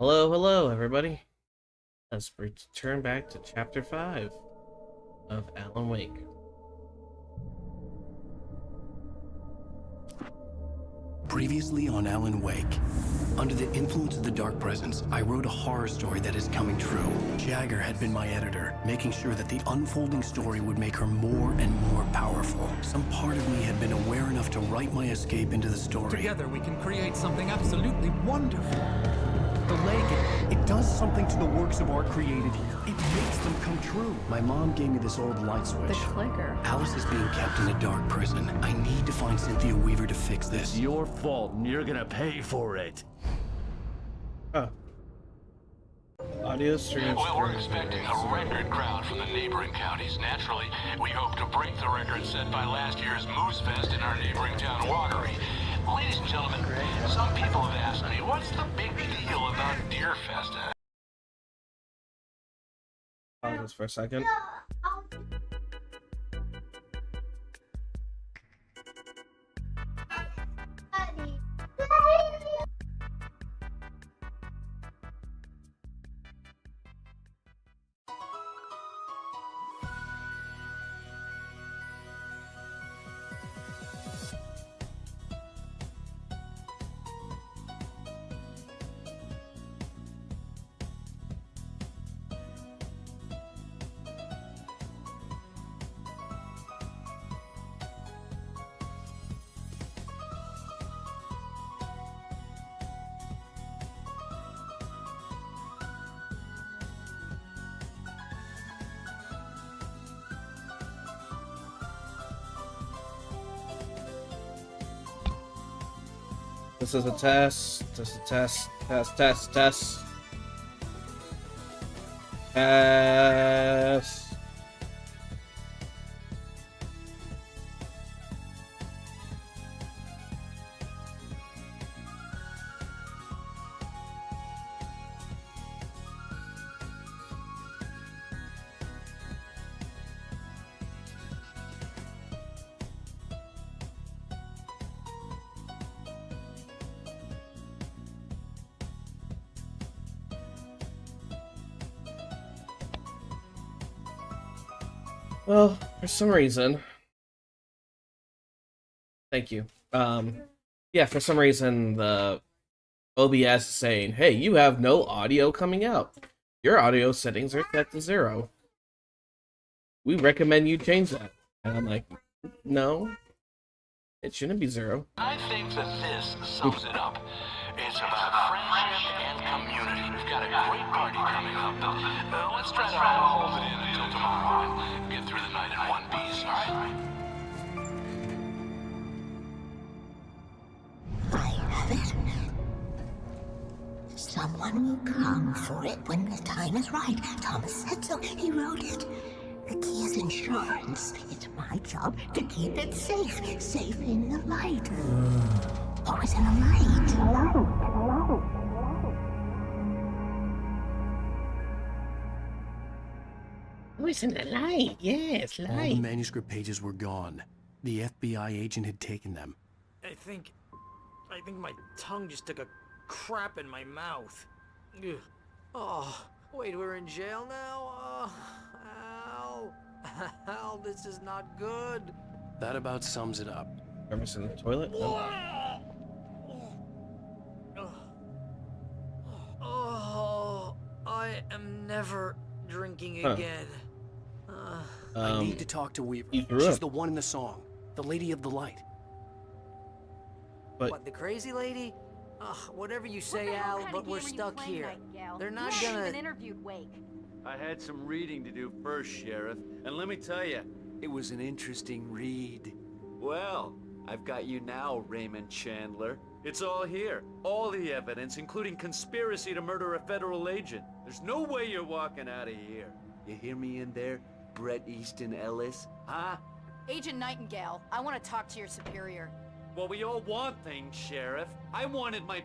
Hello, everybody. Let's return back to Chapter 5 of Alan Wake. Previously on Alan Wake. Under the influence of the Dark Presence, I wrote a horror story that is coming true. Jagger had been my editor, making sure that the unfolding story would make her more and more powerful. Some part of me had been aware enough to write my escape into the story. Together we can create something absolutely wonderful. The lake, it does something to the works of art created here. It makes them come true. My mom gave me this old light switch. The clicker. Alice is being kept in a dark prison. I need to find Cynthia Weaver to fix this. It's your fault, and you're gonna pay for it. Audio streams. Well, we're expecting a record crowd from the neighboring counties. Naturally, we hope to break the record set by last year's Moose Fest in our neighboring town, Watery. Ladies and gentlemen, some people have asked me, what's the big deal about Deer Fest? Pause this for a second. This is a test. This is a test. Test. Test. Test. Well, for some reason, thank you. Yeah, for some reason the OBS is saying, "Hey, you have no audio coming out. Your audio settings are set to 0. We recommend you change that." And I'm like, "No, it shouldn't be 0." I think that this sums it up. It's about friendship and community. We've got a great party coming up. Let's try to hold it in until tomorrow and get through the night in one piece, all right? I have it. Someone will come for it when the time is right. Thomas said so. He wrote it. The key is insurance. It's my job to keep it safe. Safe in the light. Always in the light. Always in the light. Yes, All the manuscript pages were gone. The FBI agent had taken them. I think my tongue just took a crap in my mouth. Ugh. Oh, wait, we're in jail now? Oh, Al. Al, this is not good. That about sums it up. Emer's in the toilet? No. Oh, I am never drinking Huh. again. I need to talk to Weaver. you threw She's up. the one in the song. The Lady of the Light. But What, the crazy lady? Ugh, whatever you say, Al, but we're stuck here. They're not You haven't gonna... even interviewed Wake. I had some reading to do first, Sheriff, and let me tell you, it was an interesting read. Well, I've got you now, Raymond Chandler. It's all here. All the evidence, including conspiracy to murder a federal agent. There's no way you're walking out of here. You hear me in there, Bret Easton Ellis? Huh? Agent Nightingale, I want to talk to your superior. Well, we all want things, Sheriff. I wanted my...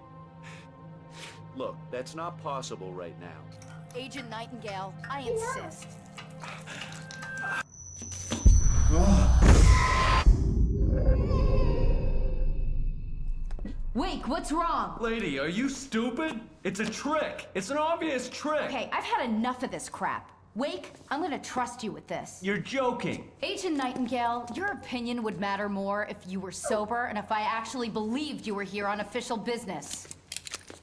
Look, that's not possible right now. Agent Nightingale, I insist. Wake, what's wrong? Lady, are you stupid? It's a trick. It's an obvious trick. Okay, I've had enough of this crap. Wake, I'm gonna trust you with this. You're joking. Agent Nightingale, your opinion would matter more if you were sober and if I actually believed you were here on official business.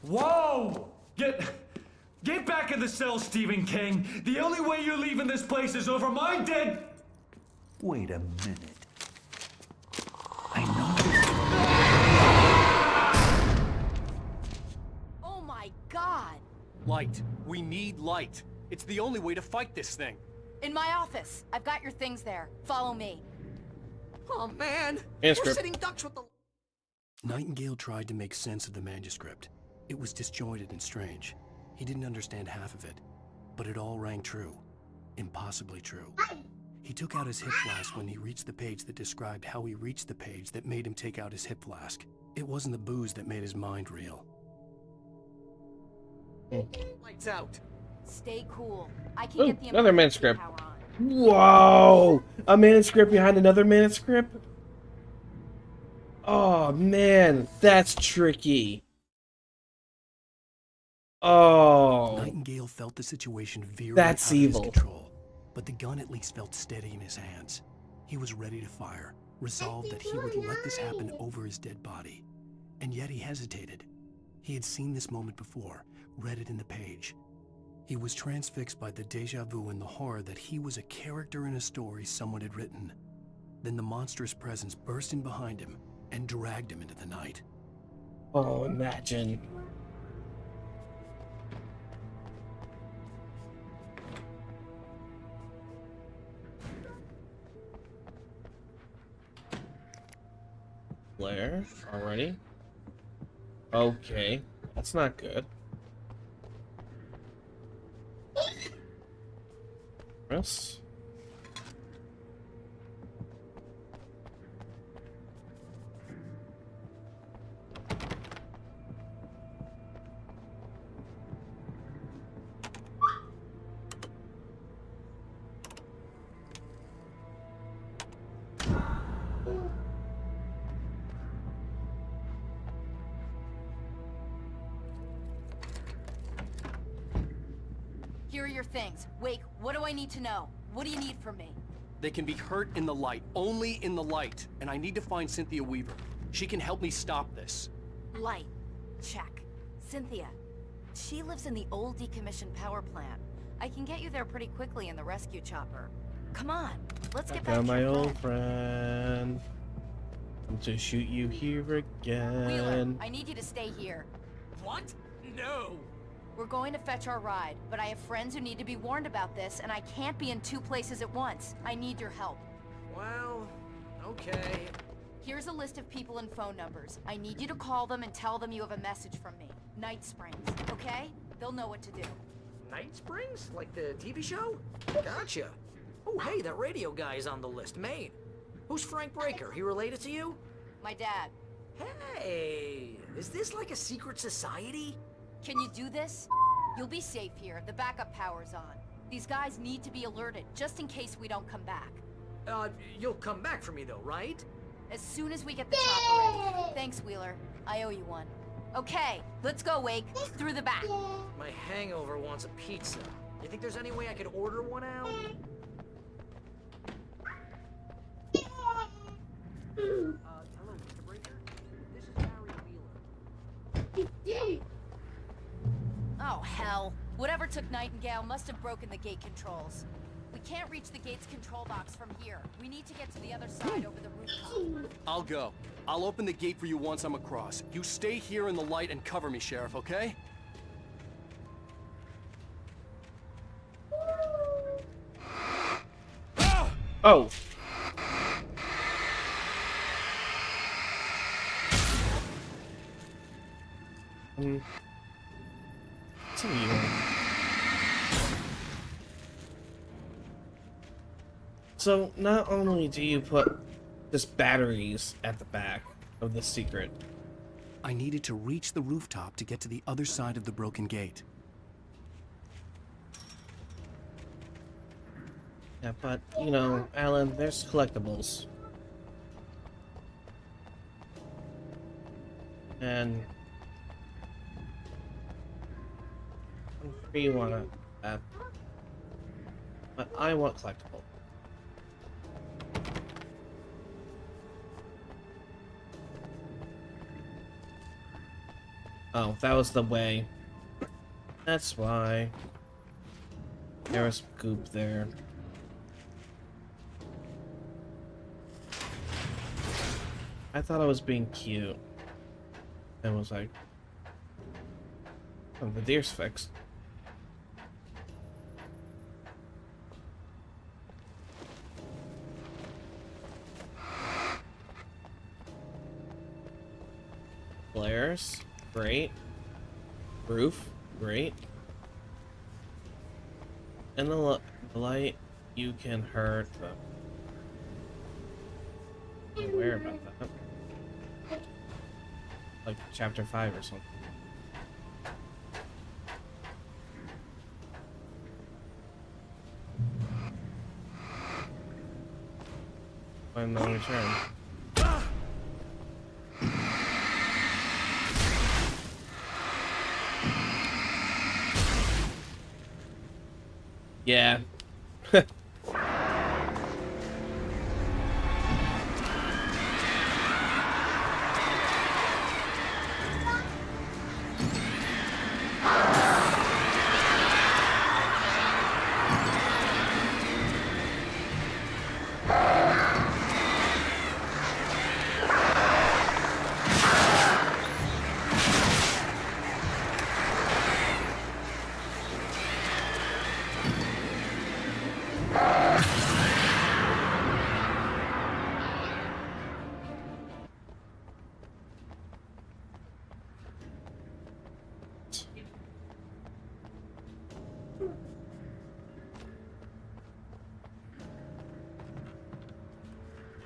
Whoa! Get back in the cell, Stephen King. The only way you're leaving this place is over my dead... Wait a minute. I know. Oh my god! Light. We need light. It's the only way to fight this thing. In my office. I've got your things there. Follow me. Oh, man! Manuscript. We're sitting ducks with the... Nightingale tried to make sense of the manuscript. It was disjointed and strange. He didn't understand half of it, but it all rang true. Impossibly true. He took out his hip flask when he reached the page that described how he reached the page that made him take out his hip flask. It wasn't the booze that made his mind reel. Lights out. Stay cool. I can Ooh, get the another emergency manuscript. power on. Whoa! A manuscript behind another manuscript? Oh man, that's tricky. Oh. Nightingale felt the situation veering That's out of evil. his control, but the gun at least felt steady in his hands. He was ready to fire, resolved that he would let this happen over his dead body. And yet he hesitated. He had seen this moment before, read it in the page. He was transfixed by the déjà vu and the horror that he was a character in a story someone had written. Then the monstrous presence burst in behind him and dragged him into the night. Oh, imagine. Blair, already. Okay, that's not good. Yes. Here are your things. Wake, what do I need to know? What do you need from me? They can be hurt in the light, only in the light. And I need to find Cynthia Weaver. She can help me stop this. Light. Check. Cynthia. She lives in the old decommissioned power plant. I can get you there pretty quickly in the rescue chopper. Come on, let's get back to my your old friend. friend. I'm to shoot you here Wheeler, again. I need you to stay here. What? No! We're going to fetch our ride, but I have friends who need to be warned about this, and I can't be in 2 places at once. I need your help. Well, okay. Here's a list of people and phone numbers. I need you to call them and tell them you have a message from me. Night Springs, okay? They'll know what to do. Night Springs? Like the TV show? Gotcha. Oh, hey, that radio guy is on the list, Maine. Who's Frank Breaker? He related to you? My dad. Hey, is this like a secret society? Can you do this? You'll be safe here. The backup power's on. These guys need to be alerted, just in case we don't come back. You'll come back for me though, right? As soon as we get the chopper ready. Thanks, Wheeler. I owe you one. Okay, let's go, Wake. Through the back. My hangover wants a pizza. You think there's any way I could order one out? Hello, Mr. Breaker. This is Harry Wheeler. Oh, hell. Whatever took Nightingale must have broken the gate controls. We can't reach the gate's control box from here. We need to get to the other side over the rooftop. I'll go. I'll open the gate for you once I'm across. You stay here in the light and cover me, Sheriff, okay? Oh. It's a new one. So, not only do you put just batteries at the back of the secret, I needed to reach the rooftop to get to the other side of the broken gate. yeah, but, you know, Alan, there's collectibles. And I'm sure you want to, but I want collectible. Oh, that was the way. That's why. There was goop there. I thought I was being cute. And was like, oh, the deer's fixed. Flares, great. Roof, great. And the light, you can hurt them. I'm aware about that. Like chapter 5 or something. Find the return. Yeah.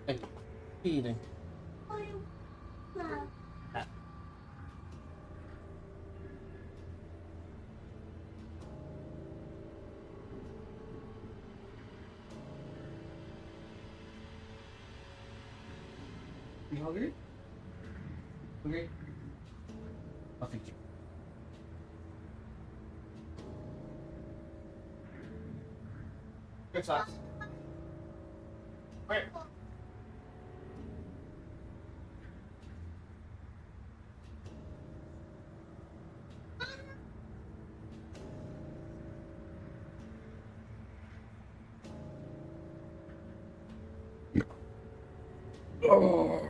Thank you. Eating. You hungry? Hungry? I'll feed you. Good sauce. Where? Oh.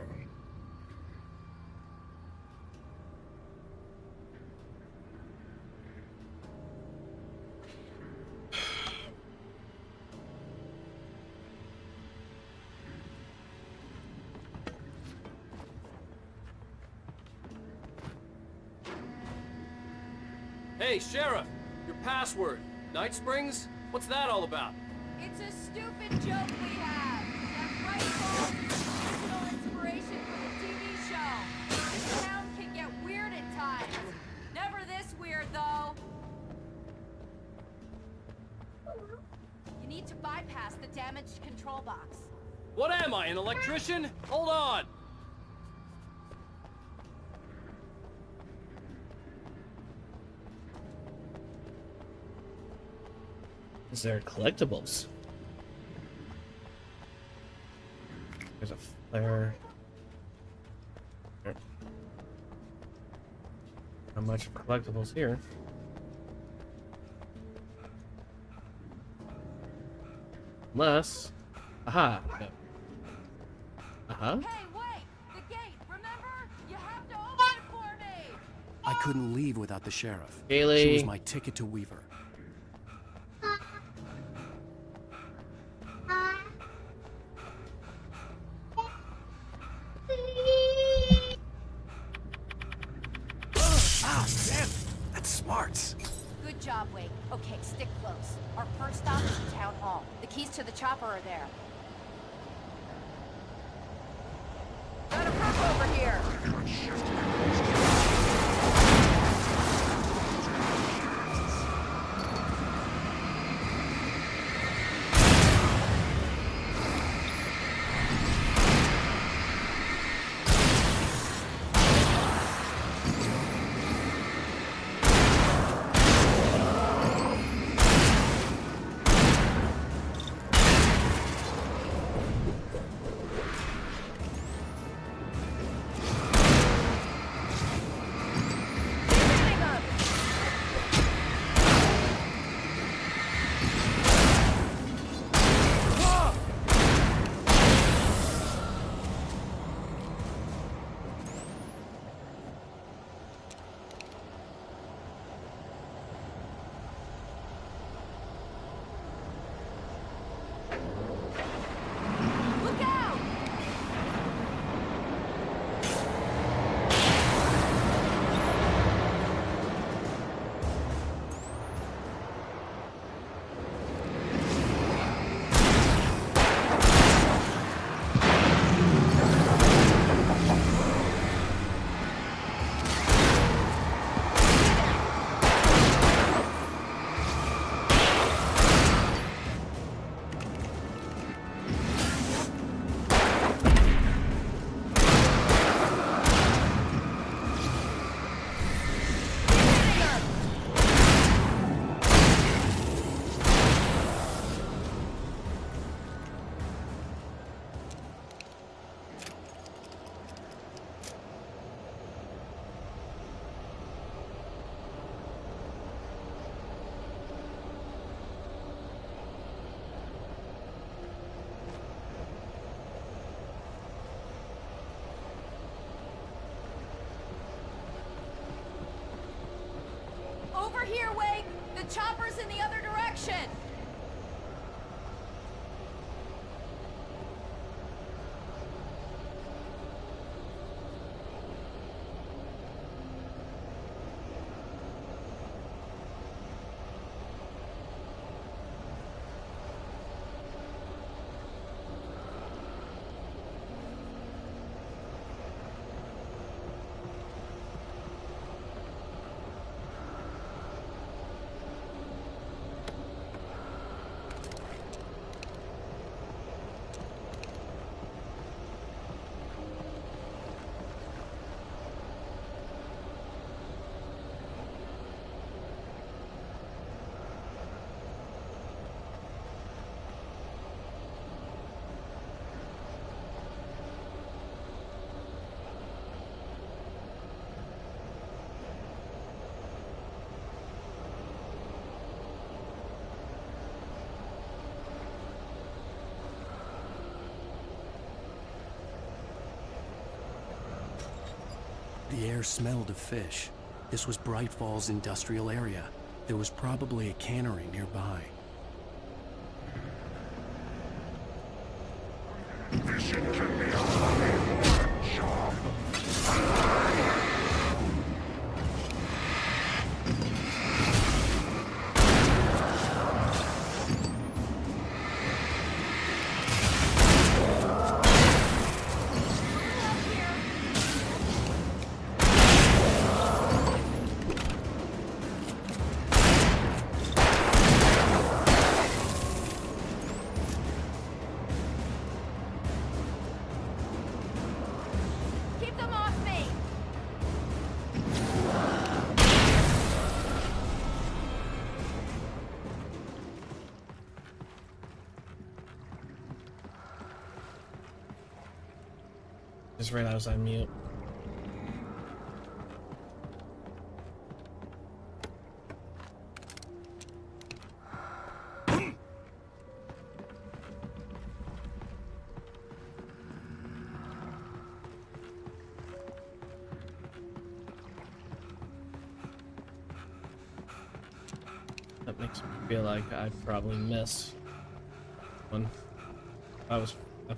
Hey, Sheriff! Your password. Night Springs? What's that all about? It's a stupid joke we have. That rifle is the original inspiration for the TV show. This town can get weird at times. Never this weird, though. You need to bypass the damaged control box. What am I, an electrician? Hold on! Is there collectibles? There's a flare. Not much of collectibles here. Unless... Aha! No. Uh-huh. Hey, wait! The gate, remember? You have to open it for me! I couldn't leave without the sheriff. Kaylee. She was my ticket to Weaver. Ah, damn! That's smart. Good job, Wade. Okay, stick close. Our first stop is the town hall. The keys to the chopper are there. Got a perp over here! The air smelled of fish. This was Bright Falls industrial area. There was probably a cannery nearby. Keep them off me! Just realized I was on mute. That makes me feel like I'd probably miss one.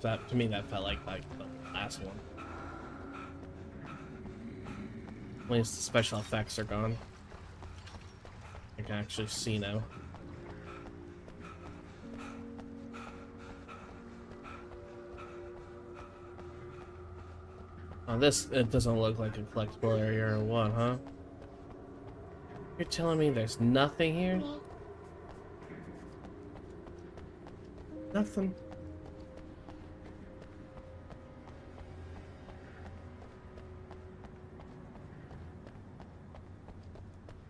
To me that felt like the last one. At least the special effects are gone. I can actually see now. Oh, it doesn't look like a collectible area or what, huh? You're telling me there's nothing here? Nothing.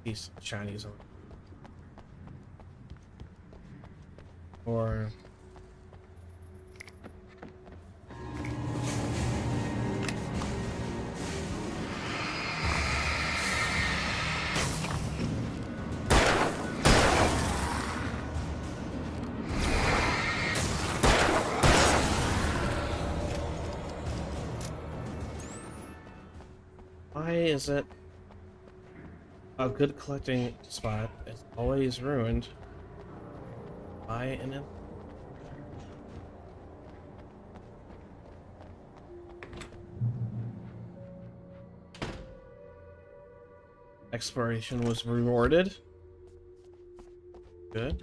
These Chinese or why is it a good collecting spot is always ruined by an exploration was rewarded. Good.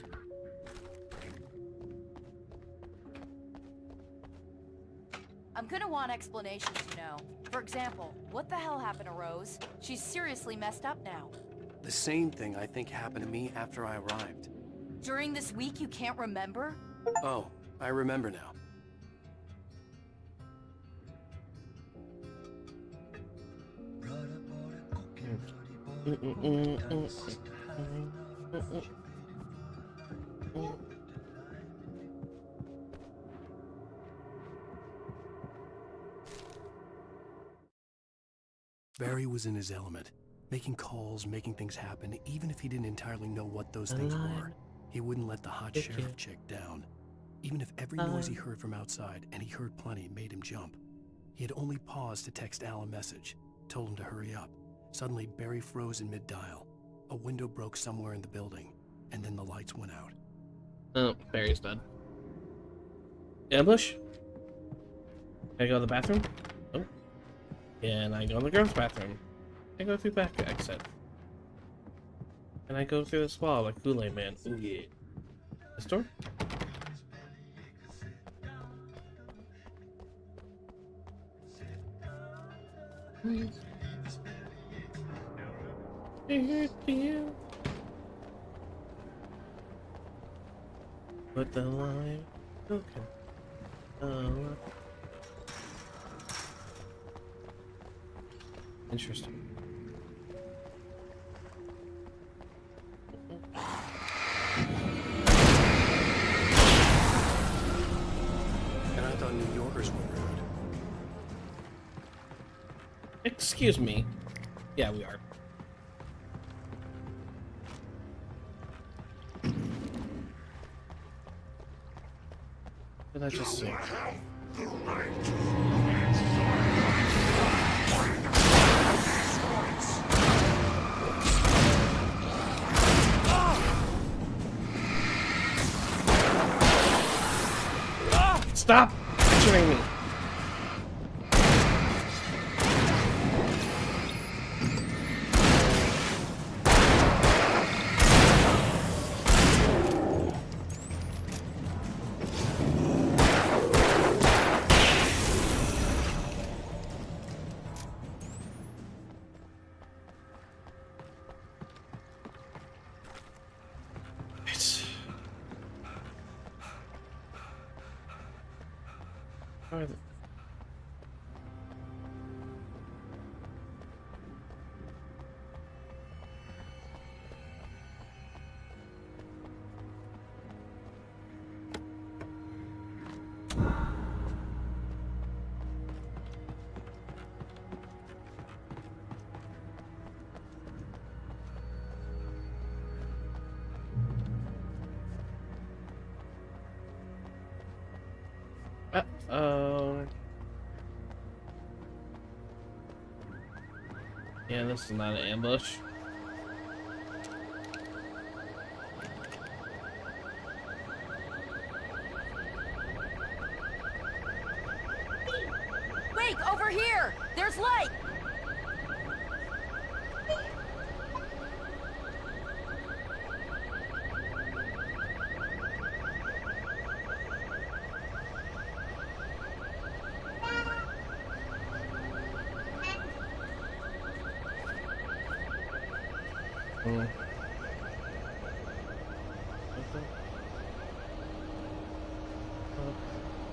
I'm gonna want explanations, you know. For example, what the hell happened to Rose? She's seriously messed up now. The same thing I think happened to me after I arrived. During this week, you can't remember? Oh, I remember now. Barry was in his element, making calls, making things happen, even if he didn't entirely know what those things were. He wouldn't let the hot sheriff chick down. Even if every noise he heard from outside, and he heard plenty, made him jump. He had only paused to text Al a message, told him to hurry up. Suddenly, Barry froze in mid-dial. A window broke somewhere in the building, and then the lights went out. Oh, Barry's dead. Ambush? Can I go to the bathroom? Oh. Can I go in the girls' bathroom? Can I go through back exit? Can I go through this wall like Kool-Aid Man? Ooh yeah. This door? Put the line. Okay. Interesting. And I thought New Yorkers were rude. Excuse me. Yeah, we are. Did I just see? Stop picturing me. Uh-oh. Yeah, this is not an ambush. Wake, over here! There's light!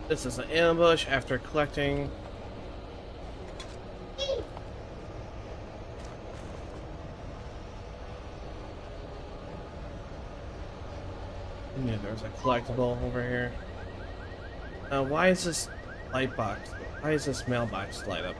This is an ambush after collecting. Yeah, there's a collectible over here. Why is this light box? Why is this mailbox light up?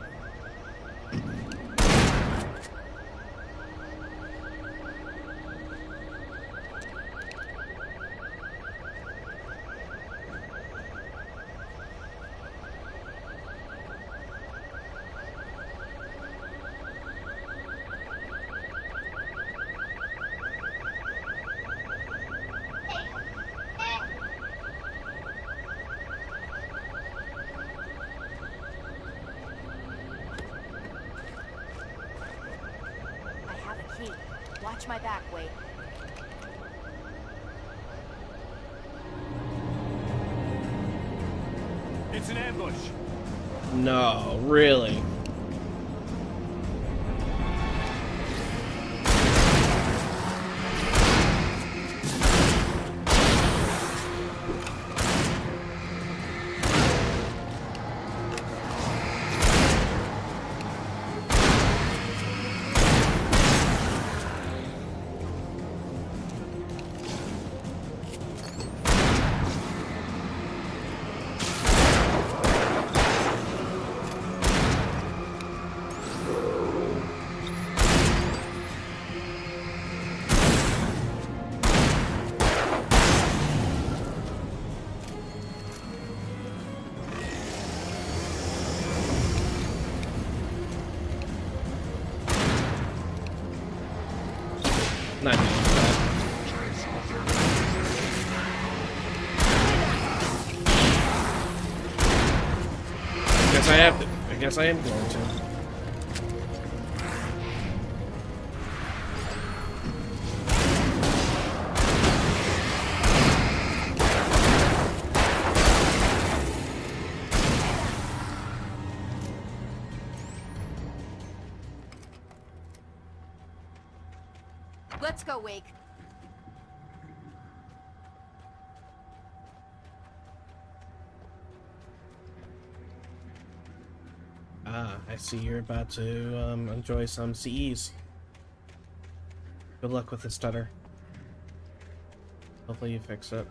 Watch my back, Wade. It's an ambush. No, really. Not doing that. Guess I have to. I guess I am going to. Let's go, Wake. Ah, I see you're about to enjoy some CEs. Good luck with the stutter. Hopefully you fix it.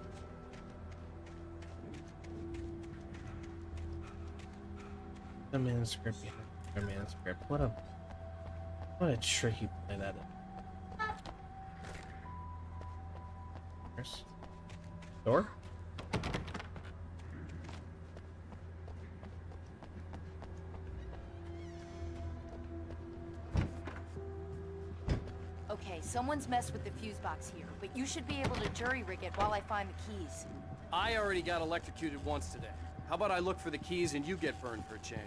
The manuscript behind the manuscript. What a tricky play that is. Door? Okay, someone's messed with the fuse box here, but you should be able to jury-rig it while I find the keys. I already got electrocuted once today. How about I look for the keys and you get burned for a change?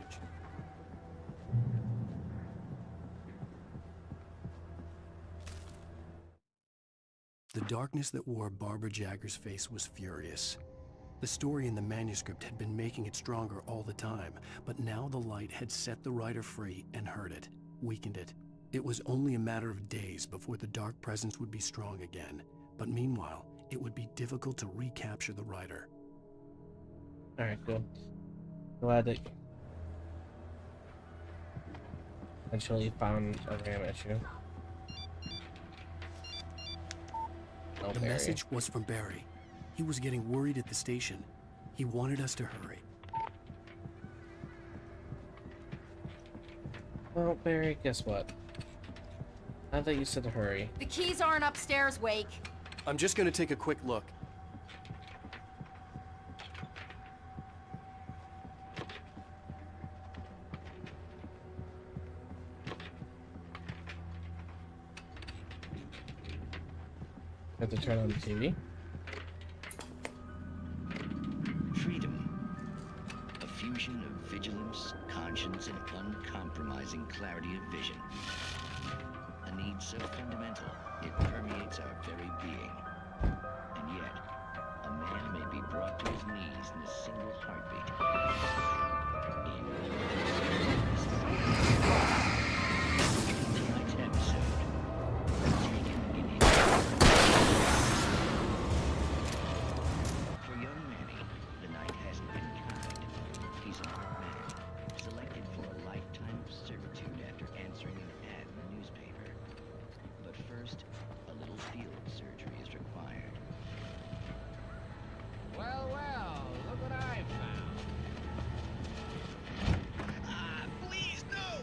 The darkness that wore Barbara Jagger's face was furious. The story in the manuscript had been making it stronger all the time, but now the light had set the writer free and hurt it, weakened it. It was only a matter of days before the dark presence would be strong again, but meanwhile, it would be difficult to recapture the writer. Alright, good. Glad that eventually found a RAM issue. Oh, The Barry. message was from Barry. He was getting worried at the station. He wanted us to hurry. Well, Barry, guess what? Now that you said to hurry. The keys aren't upstairs, Wake. I'm just gonna take a quick look. Have to turn on the TV. Freedom. A fusion of vigilance, conscience, and uncompromising clarity of vision. A need so fundamental, it permeates our very being. And yet, a man may be brought to his knees in a single heartbeat. In tonight's episode, taken in his... For young Manny, the night hasn't been kind. He's an old man, selected for a lifetime of servitude after answering an ad in the newspaper. But first, a little field surgery is required. Well, well, look what I found. Please, no!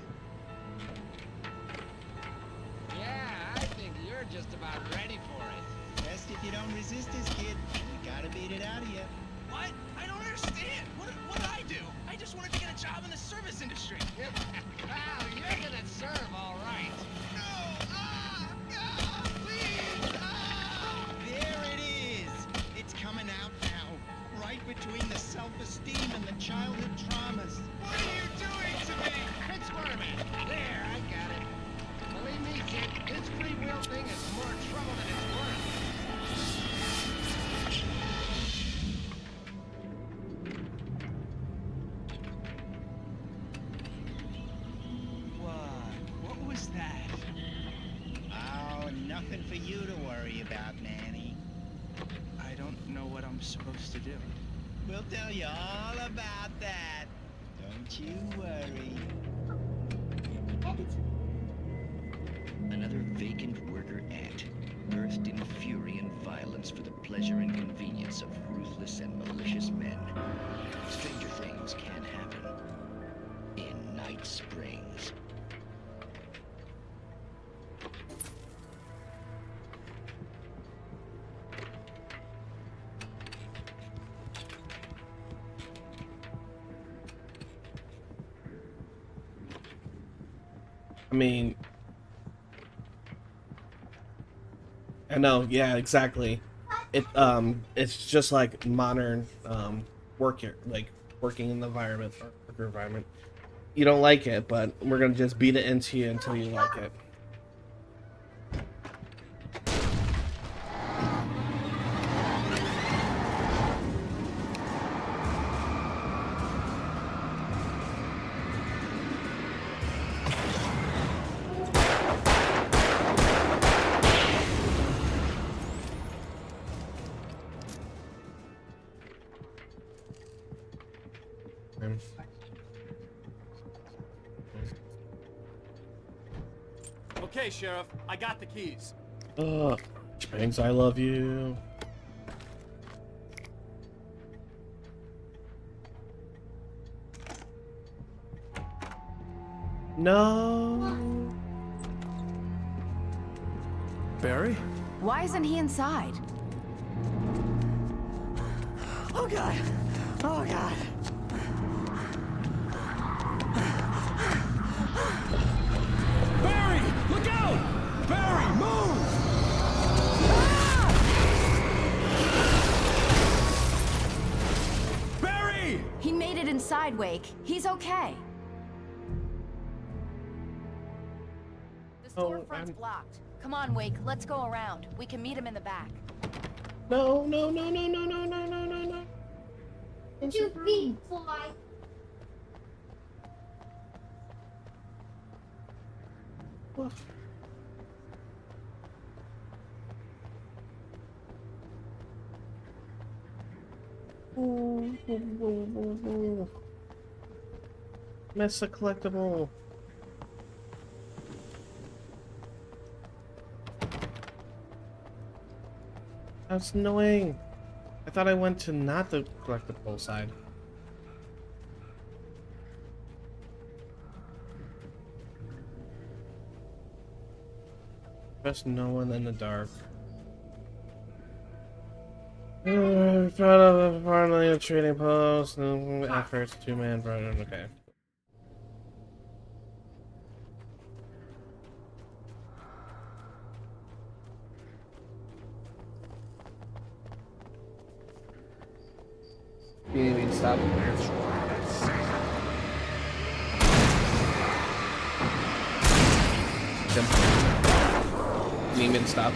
Yeah, I think you're just about ready for it. Best if you don't resist this, kid. We gotta beat it out of you. What? I don't understand. What did I do? I just wanted to get a job in the service industry. Wow, you're gonna serve all right. No! Please! There it is. It's coming out now. Right between the self-esteem and the childhood traumas. What are you doing to me? It's squirming. There, I got it. Believe me, kid, this free will thing is more trouble than it's worth. What was that? Oh, nothing for you to worry about, Manny. I don't know what I'm supposed to do. We'll tell you all about that. Don't you worry. Another vacant worker ant, birthed in fury and violence for the pleasure and convenience of ruthless and malicious men. Stranger things can happen in Night Springs. I mean, I know, yeah, exactly. It's just like modern working in the environment or worker environment. You don't like it, but we're gonna just beat it into you until you like it. Okay, Sheriff, I got the keys. Springs, I love you. No. Barry? Why isn't he inside? Oh, God. Oh, God. Barry! Look out! Barry, move! Barry! He made it inside, Wake. He's okay. The storefront's blocked. Come on, Wake. Let's go around. We can meet him in the back. No, no, no, no, no, no, no, no, no, no. You big boy. What? Miss a collectible. That's annoying. I thought I went to not the collectible side. Trust no one in the dark. Finally a trading post. Efforts, 2-man brother. Okay. You need me to stop? You need me to stop?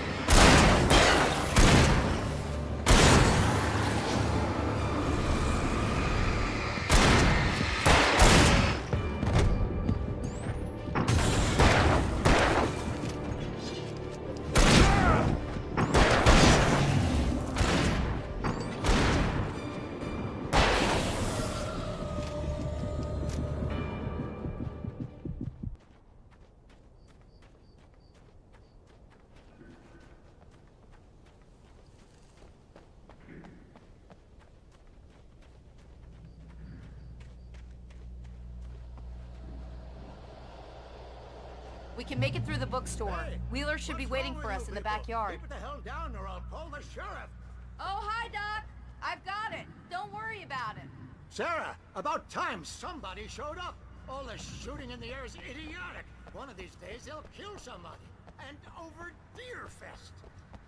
We can make it through the bookstore. Wheeler should be waiting for us in the backyard. Keep the hell down or I'll call the sheriff. Oh, hi, Doc. I've got it. Don't worry about it. Sarah, about time somebody showed up. All the shooting in the air is idiotic. One of these days they'll kill somebody. And over Deerfest.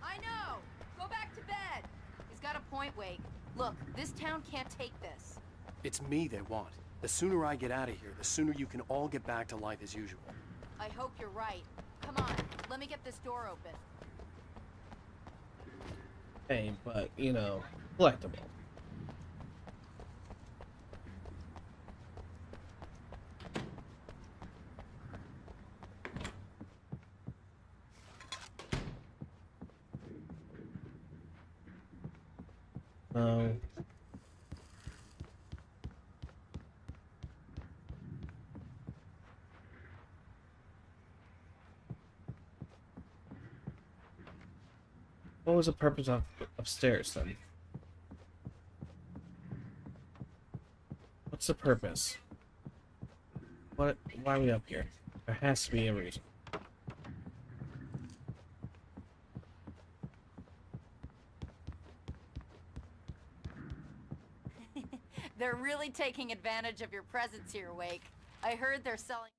I know. Go back to bed. He's got a point, Wake. Look, this town can't take this. It's me they want. The sooner I get out of here, the sooner you can all get back to life as usual. I hope you're right. Come on, let me get this door open. Hey, but, you know, collectible. What was the purpose of upstairs then? What's the purpose? What? Why are we up here? There has to be a reason. They're really taking advantage of your presence here, Wake. I heard they're selling...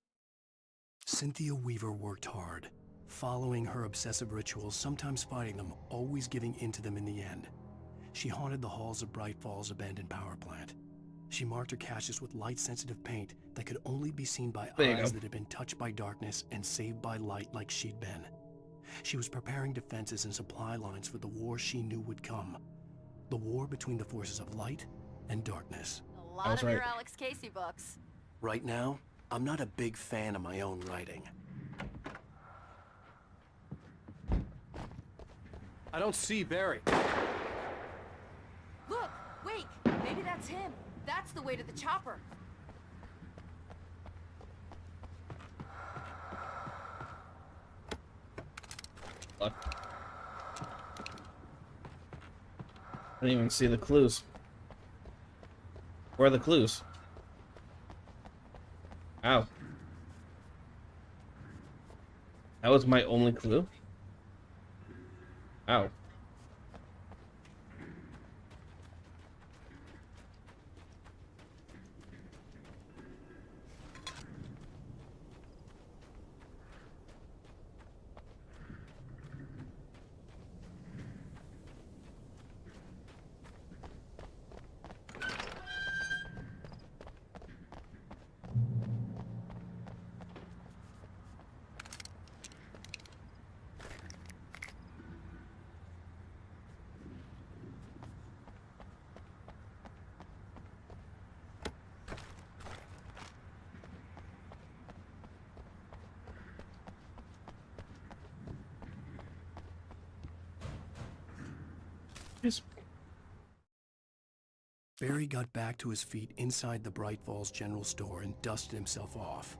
Cynthia Weaver worked hard, following her obsessive rituals, sometimes fighting them, always giving in to them in the end. She haunted the halls of Bright Falls abandoned power plant. She marked her caches with light-sensitive paint that could only be seen by eyes that had been touched by darkness and saved by light like she'd been. She was preparing defenses and supply lines for the war she knew would come. The war between the forces of light and darkness. A lot of your Alex Casey books. Right now, I'm not a big fan of my own writing. I don't see Barry. Look! Wake! Maybe that's him. That's the way to the chopper. Look. I didn't even see the clues. Where are the clues? Ow. That was my only clue? Ow. Yes. Barry got back to his feet inside the Bright Falls General Store and dusted himself off.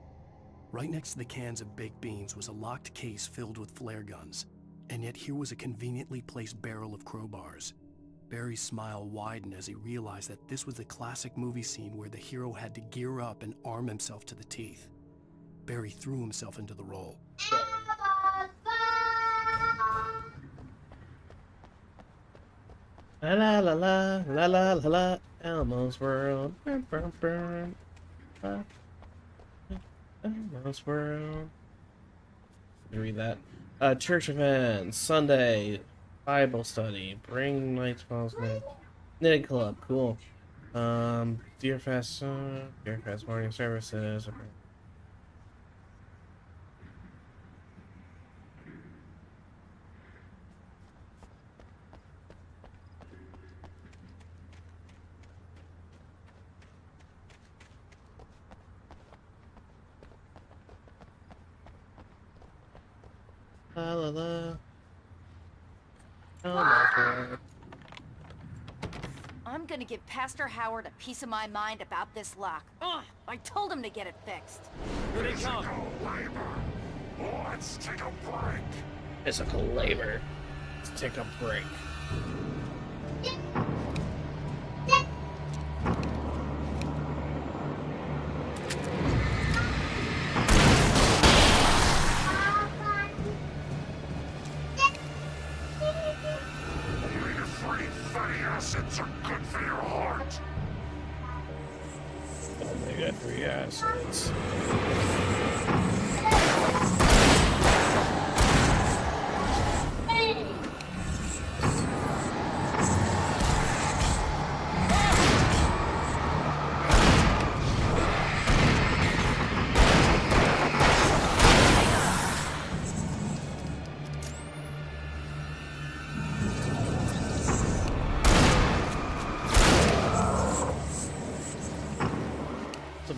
Right next to the cans of baked beans was a locked case filled with flare guns, and yet here was a conveniently placed barrel of crowbars. Barry's smile widened as he realized that this was the classic movie scene where the hero had to gear up and arm himself to the teeth. Barry threw himself into the role. La la la la la la la la. Elmo's World. Burn, burn, burn. Elmo's World. Let me read that. Church events, Sunday, Bible study, bring Night Falls Knitting Club, cool. Deer Fest morning services. Okay. La la la. Oh, I'm gonna give Pastor Howard a piece of my mind about this lock. Ugh, I told him to get it fixed. Here they come. Let's take a break. Physical labor. Let's take a break. Acids are good for your heart. Omega-3 acids.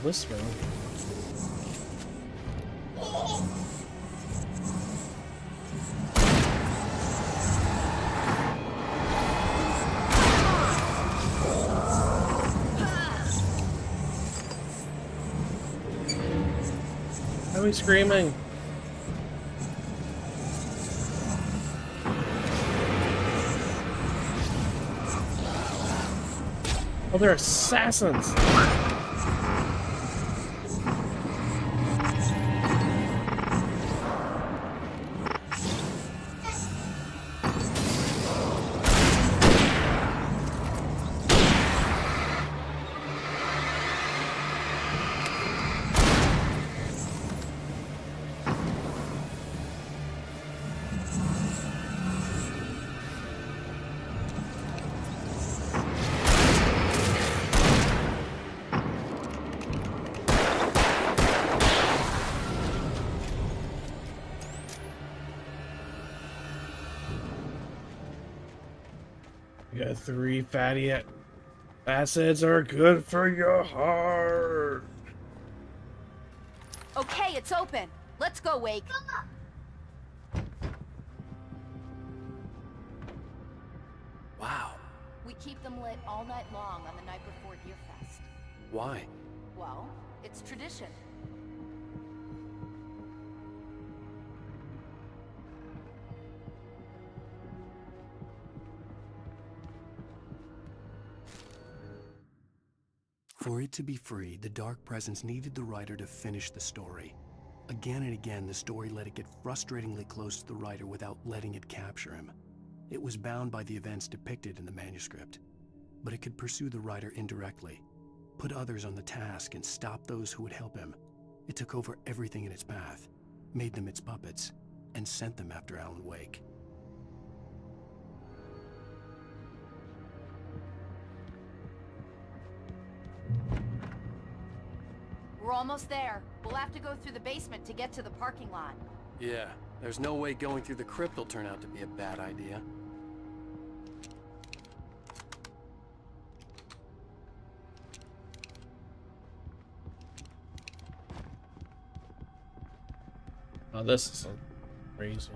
Whisper. Why are we screaming? Oh, they're assassins! You got 3 fatty acids are good for your heart. Okay, it's open. Let's go, Wake. Wow. We keep them lit all night long on the night before Deer Fest. Why? Well, it's tradition. For it to be free, the Dark Presence needed the writer to finish the story. Again and again, the story let it get frustratingly close to the writer without letting it capture him. It was bound by the events depicted in the manuscript, but it could pursue the writer indirectly, put others on the task, and stop those who would help him. It took over everything in its path, made them its puppets, and sent them after Alan Wake. We're almost there. We'll have to go through the basement to get to the parking lot. Yeah, there's no way going through the crypt will turn out to be a bad idea. Oh, this is crazy.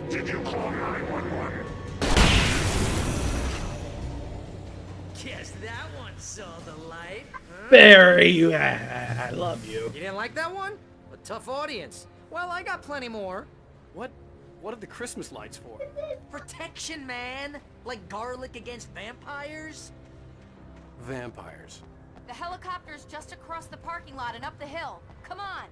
Did you call 911? Guess that one saw the light. Huh? Barry, I love you. You didn't like that one? A tough audience. Well, I got plenty more. What are the Christmas lights for? Protection, man. Like garlic against vampires. Vampires. The helicopter's just across the parking lot and up the hill. Come on.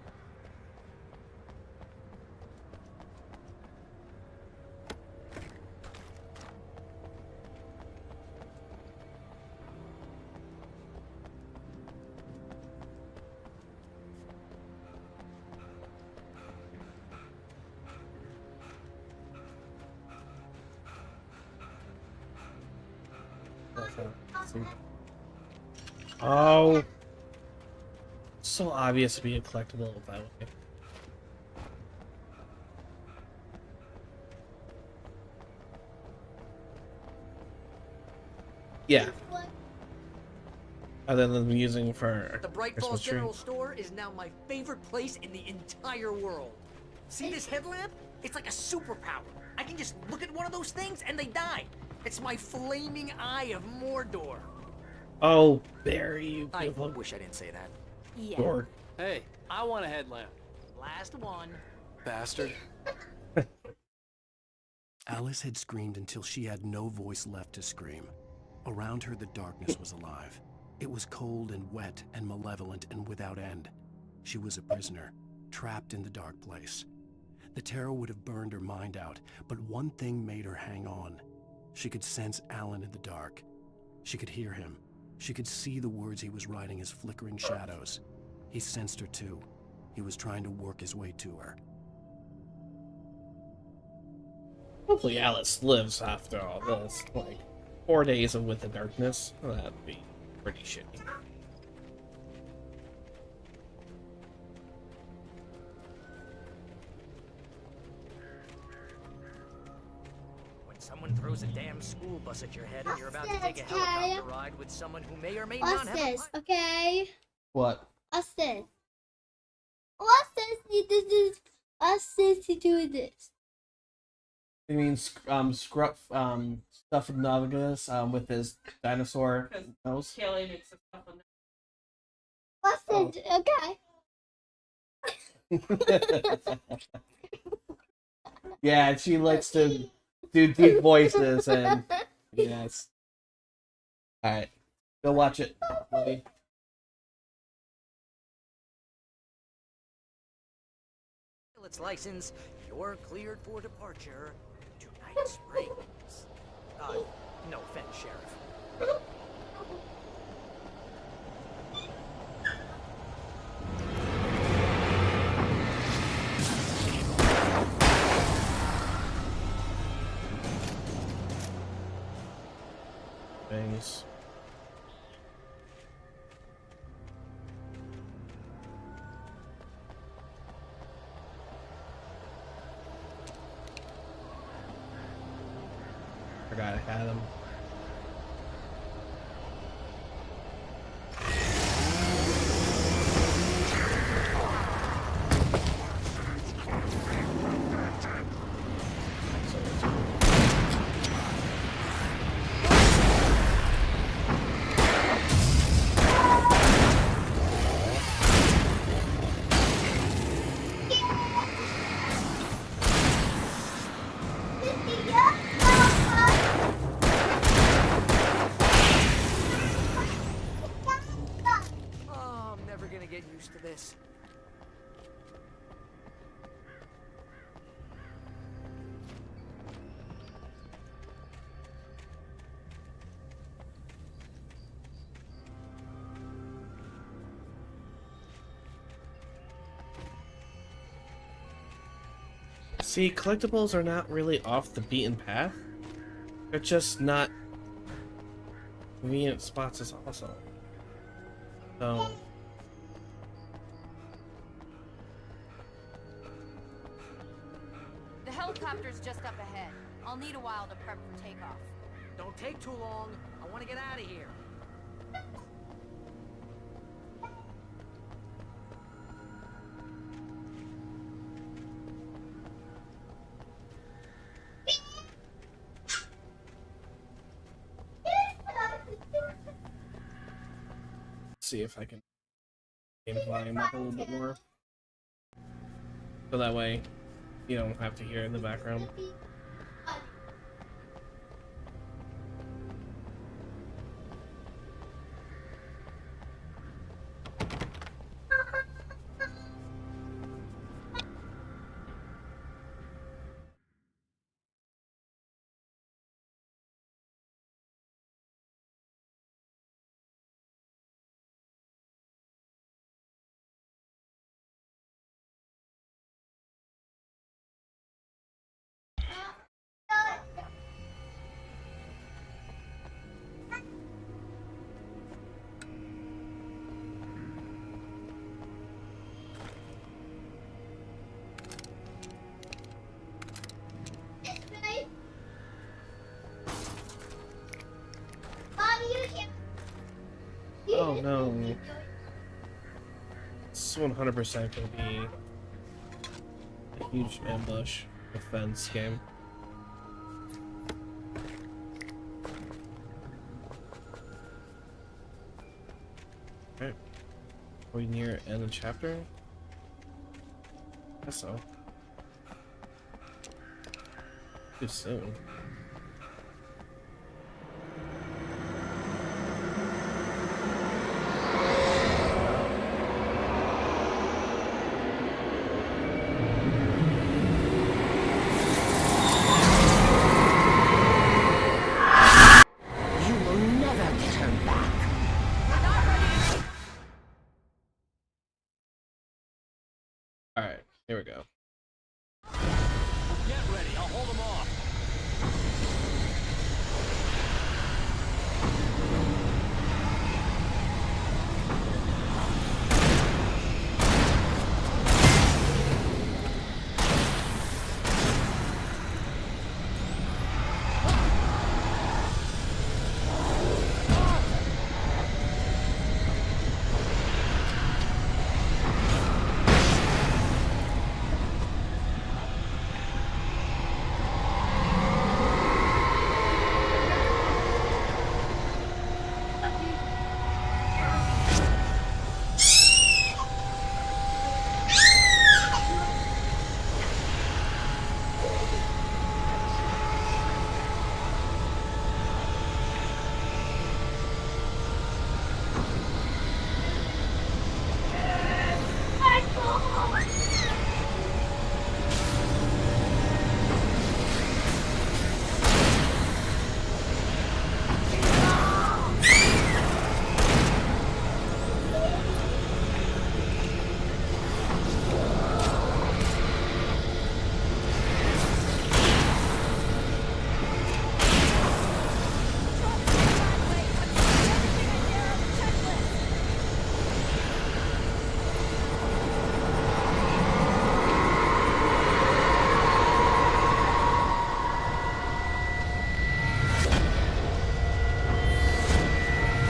Oh, so obvious to be a collectible that way. Yeah. Other than using for The Bright Christmas Falls tree. General Store is now my favorite place in the entire world. See this headlamp? It's like a superpower. I can just look at one of those things and they die. It's my flaming eye of Mordor. Oh, Barry, you I beautiful wish I didn't say that. Yeah. dork. Hey, I want a headlamp. Last one. Bastard. Alice had screamed until she had no voice left to scream. Around her, the darkness was alive. It was cold and wet and malevolent and without end. She was a prisoner, trapped in the dark place. The terror would have burned her mind out, but one thing made her hang on. She could sense Alan in the dark. She could hear him. She could see the words he was writing as flickering shadows. He sensed her too. He was trying to work his way to her. Hopefully Alice lives after all this. Like, 4 days of With the Darkness. Well, that'd be pretty shitty. When someone throws a damn school bus at your head and you're about to take a helicopter ride with someone who may or may not What's have this? Okay. What? What's this? What's this? What's this to do with this? You mean Scruff stuff with Navigus with his dinosaur nose? Kelly makes the stuff on What's this? Okay. Yeah, she likes to do deep voices and yes. Alright. Go watch it, movie. Its license, you're cleared for departure to Night Springs. No offense, Sheriff. Things. Forgot I had him. Oh, I'm never gonna get used to this. See, collectibles are not really off the beaten path. They're just not convenient spots as also. So The helicopter's just up ahead. I'll need a while to prep for takeoff. Don't take too long. I want to get out of here. see if I can game volume up a little bit more. So that way you don't have to hear it in the background. Oh no. It's 100% gonna be a huge ambush defense game. Alright. Are we near end of chapter? I guess so. Too soon. Alright, here we go. Get ready, I'll hold them off.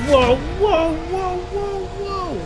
Whoa, whoa, whoa, whoa, whoa!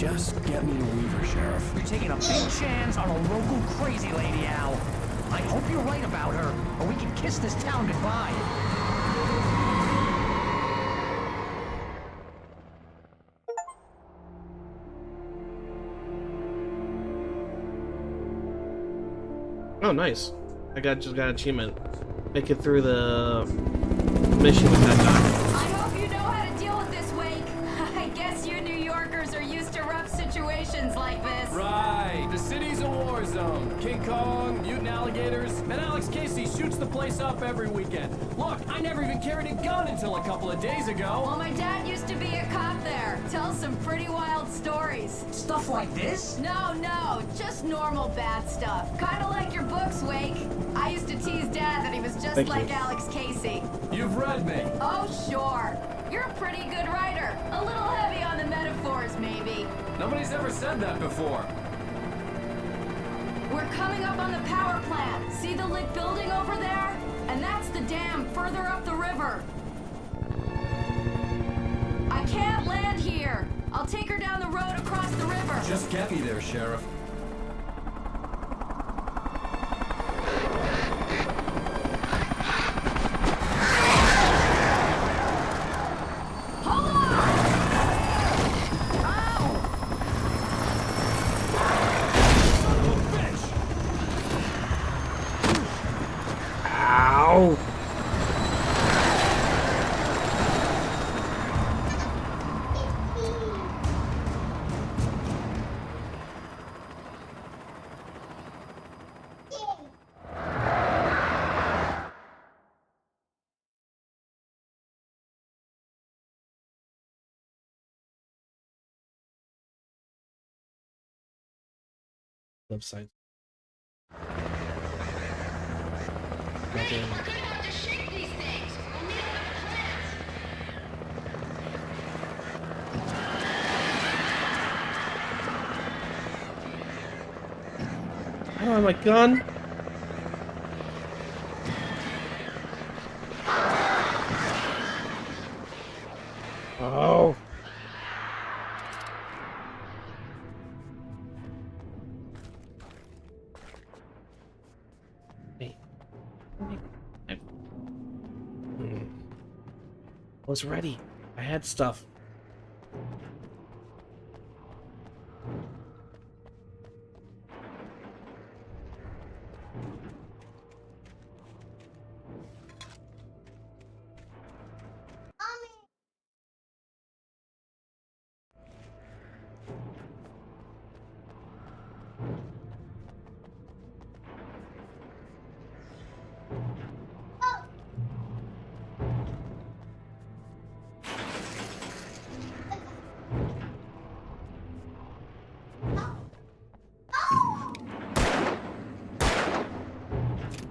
Just get me a Weaver, Sheriff. You're taking a big chance on a local crazy lady, Al. I hope you're right about her, or we can kiss this town goodbye. Oh, nice. Just got an achievement. Make it through the mission with that guy. I hope you know how to deal with this, Wake. I guess you New Yorkers are used to rough situations like this. Right. The city's a war zone. King Kong, mutant alligators, and Alex Casey shoots the place up every weekend. Look, I never even carried a gun until a couple of days ago. Well, my dad used to be a cop there. Tells some pretty wild stories. Stuff like this? No, just normal bad stuff. Kinda like your books, Wake. I used to tease Dad that he was just like Alex Casey. You've read me. Oh, sure. You're a pretty good writer. A little heavy on the metaphors, maybe. Nobody's ever said that before. We're coming up on the power plant. See the lit building over there? And that's the dam further up the river. I can't land here. I'll take her down the road across the river. Just get me there, Sheriff. Hold on! Ow! Website. I don't have my gun. Oh. Hey. I was ready. I had stuff.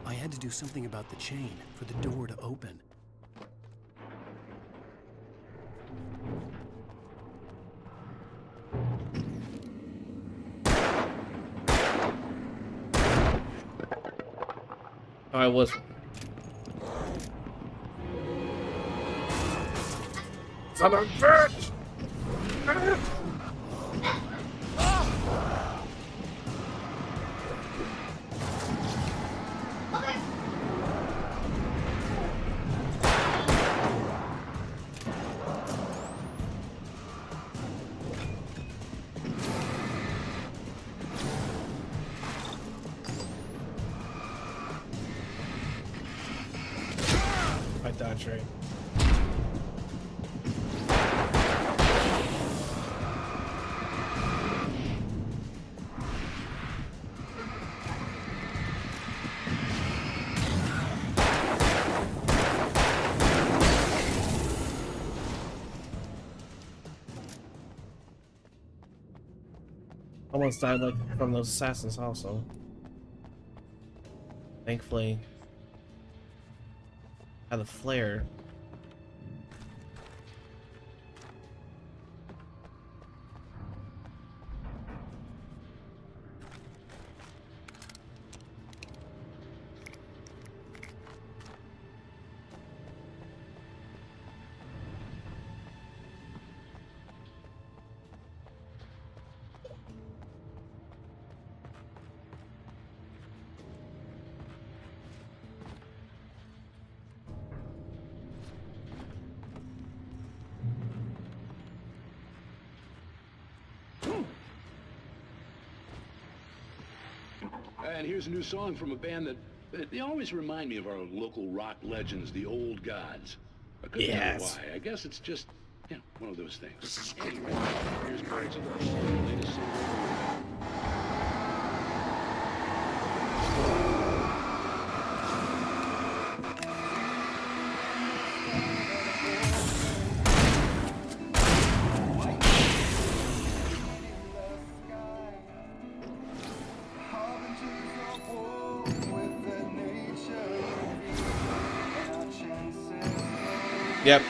I had to do something about the chain for the door to open. I was. Son of a bitch! I dodged right. Almost died like from those assassins also. Thankfully, I had a flare. and here's a new song from a band that they always remind me of our local rock legends, the Old Gods. I couldn't Yes. know why. I guess it's just, you know, one of those things. Anyway, here's parts of the latest single. Yep.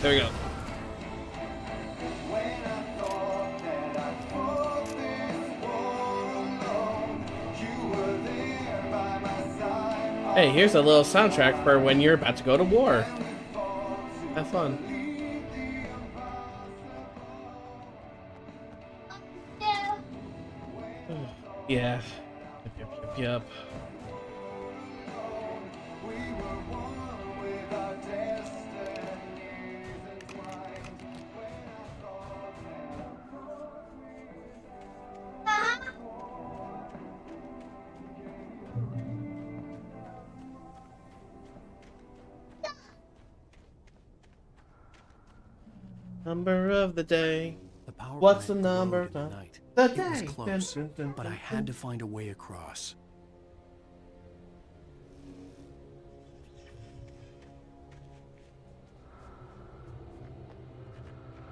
There we go. Hey, here's a little soundtrack for when you're about to go to war. Have fun. Yeah. Yep. Number of the day. The power What's the plant number? glowed at night. The It was day. close, Dun, dun, dun, but I dun, had to find a way across.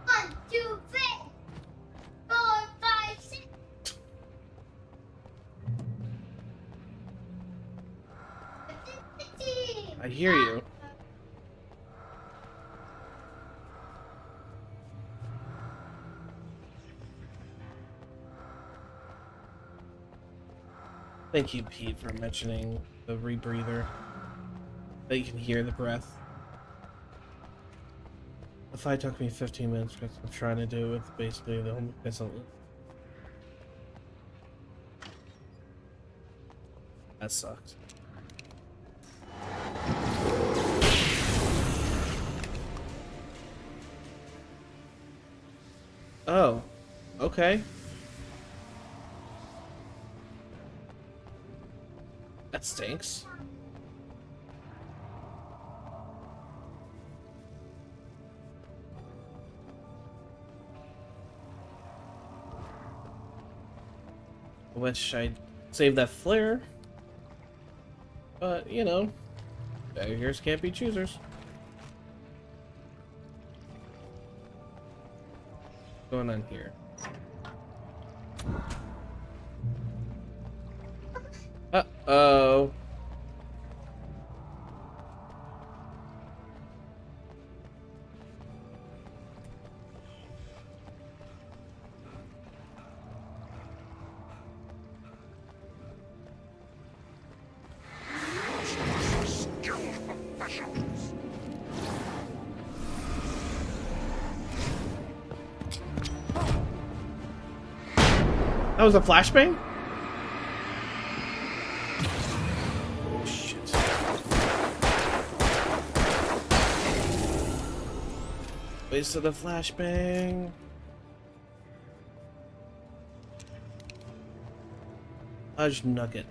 One, two, three, 4, 5, 6. I hear you. Thank you, Pete, for mentioning the rebreather. That you can hear the breath. The fight took me 15 minutes because I'm trying to do with basically the home missile. That sucked. Oh, okay. That stinks. I wish I'd saved that flare. But, you know, beggars can't be choosers. What's going on here? Uh-oh. That was a flashbang? Oh, shit. Wasted a flashbang. Fudge nugget.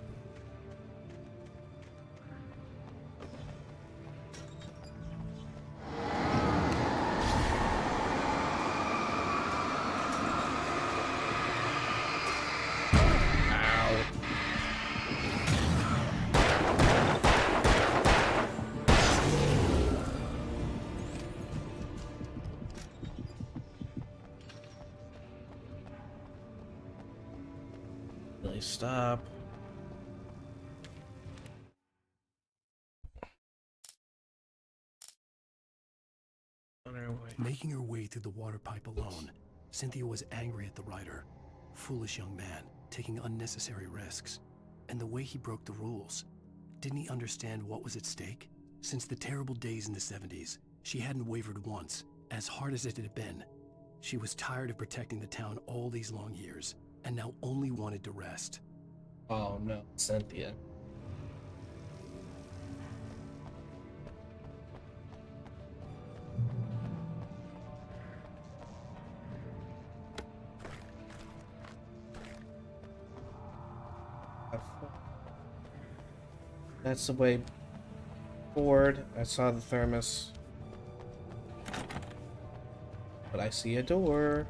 Stop. Making her way through the water pipe alone, Cynthia was angry at the writer. Foolish young man, taking unnecessary risks. And the way he broke the rules. Didn't he understand what was at stake? Since the terrible days in the 70s, she hadn't wavered once, as hard as it had been. She was tired of protecting the town all these long years, and now only wanted to rest. Oh no, Cynthia. That's the way forward. I saw the thermos. But I see a door.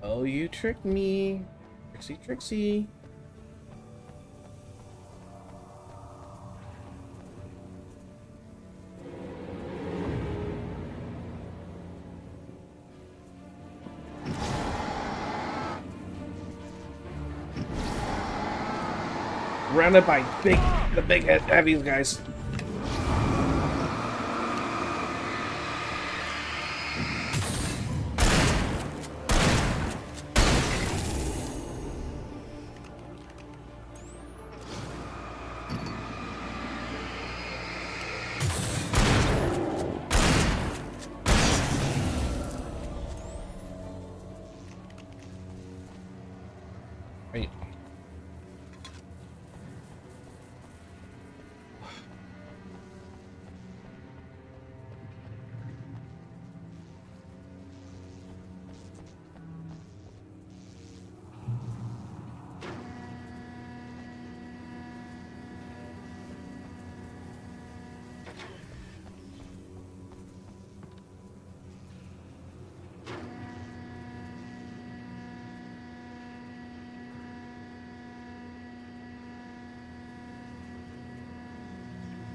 Oh, you tricked me. Trixie, Trixie. Surrounded by the big heavy guys. Right.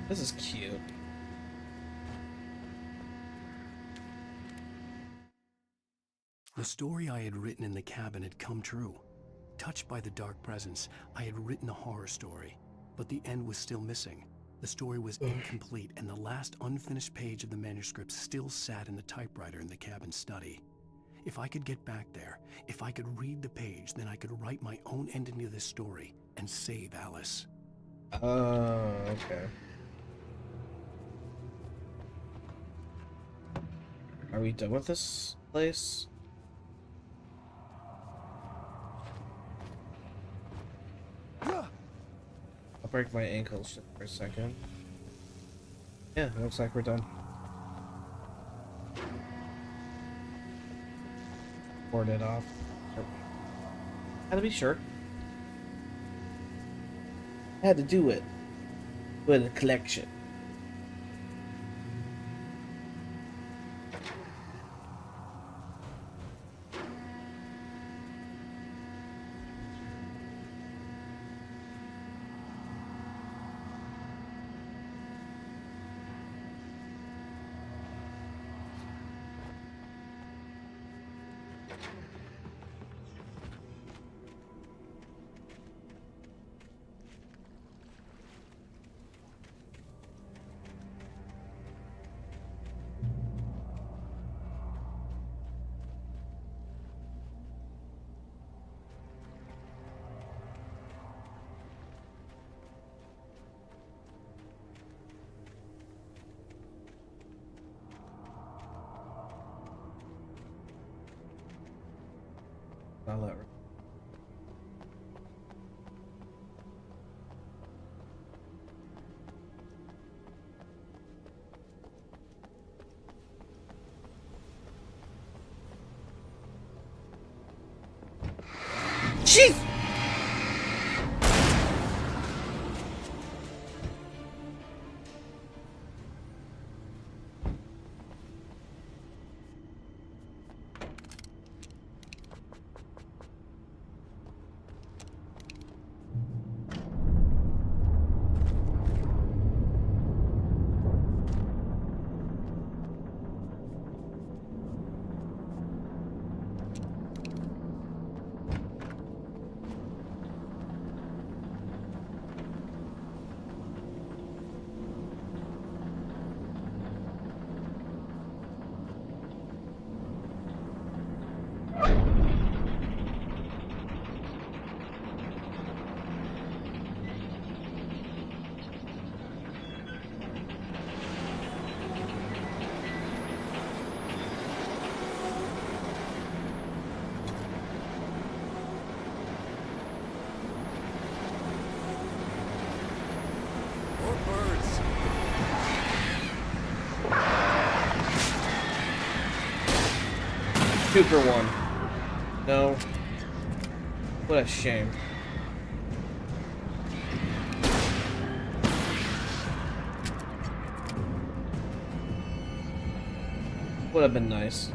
This is cute. The story I had written in the cabin had come true. Touched by the dark presence, I had written a horror story, but the end was still missing. The story was incomplete, and the last unfinished page of the manuscript still sat in the typewriter in the cabin study. If I could get back there, if I could read the page, then I could write my own ending to this story and save Alice. Oh, okay. Are we done with this place? I'll break my ankles for a second. Yeah, it looks like we're done. Board it off. Had to be sure. Had to do it. With a collection. I'll let her. Jeez! More birds. Two for one. No. What a shame. Would have been nice.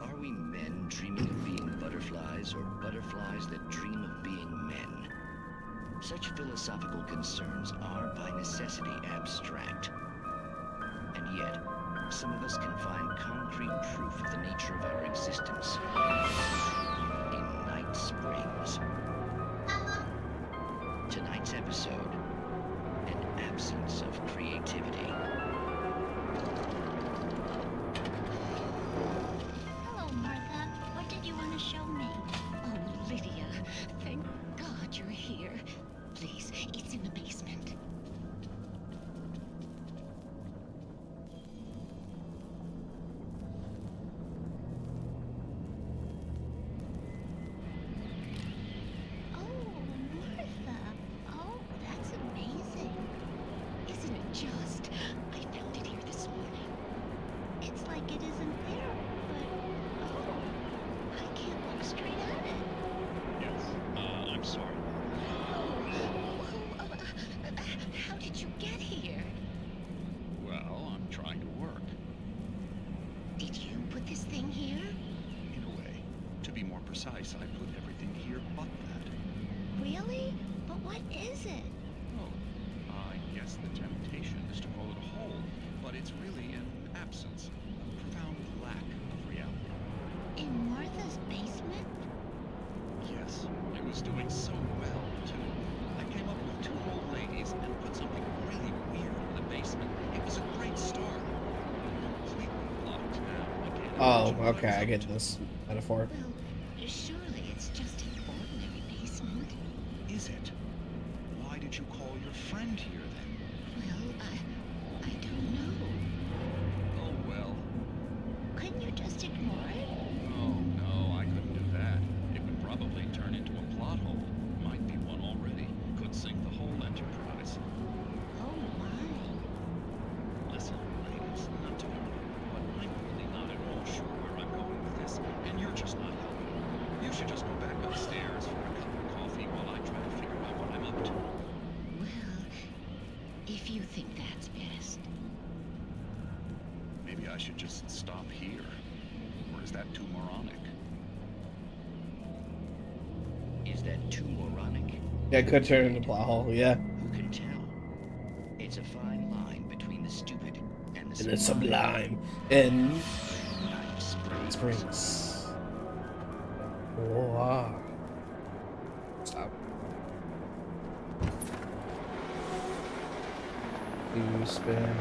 Are we men dreaming of being butterflies, or butterflies that dream of being men? Such philosophical concerns are by necessity abstract. And yet, some of us can find concrete proof of the nature of our existence in Night Springs. Tonight's episode, an absence of creativity. Hello, Martha. What did you want to show me? Oh, Lydia, thank God you're here. Please, it's in the basement. Oh, Martha. Oh, that's amazing. Isn't it just? I found it here this morning. It's like it isn't there, but oh, I can't look straight at it. Yes. I'm sorry. How did you get here? Well, I'm trying to work. Did you put this thing here? In a way. To be more precise, I put everything here but that. Really? But what is it? Oh, I guess the temptation is to call it a hole, but it's really an absence, a profound lack of reality. In Martha's basement? Yes, it was doing so well, too. I came up with two old ladies and put something really weird in the basement. It was a great start. Completely locked now. I can't Oh, imagine what okay, I it's get up to. this metaphor. Well, surely it's just an ordinary basement. Is it? Why did you call your friend here, then? Well, I don't know. Oh, well. Couldn't you just ignore it? Oh, no, I couldn't do that. It would probably turn into a plot hole. Might be one already. Could sink the whole enterprise. Oh my. Listen, ladies, not to be rude, but I'm really not at all sure where I'm going with this, and you're just not helping. You should just go back upstairs for a cup of coffee while I try to figure out what I'm up to. Well, if you think that's best. Maybe I should just stop here. Or is that too moronic? Is that too moronic? Yeah, it could turn into a plot hole, yeah. Who can tell? It's a fine line between the stupid and the And it's sublime. And Night Springs. Springs. Wow. Stop. You spin.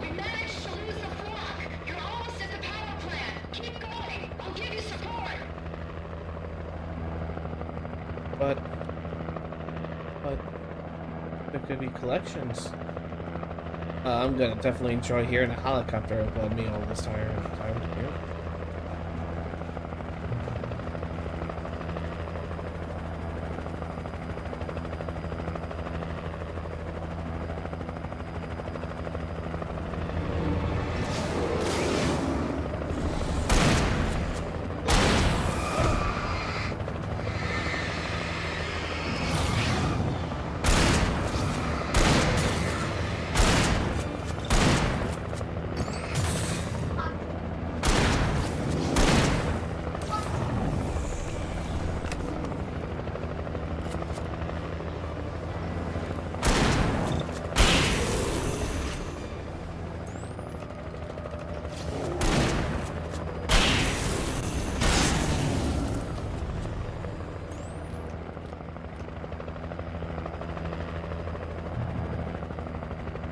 We managed to lose the flock. You're almost at the power plant. Keep going. I'll give you support. But but there could be collections. I'm gonna definitely enjoy hearing a helicopter above me all this time. Here.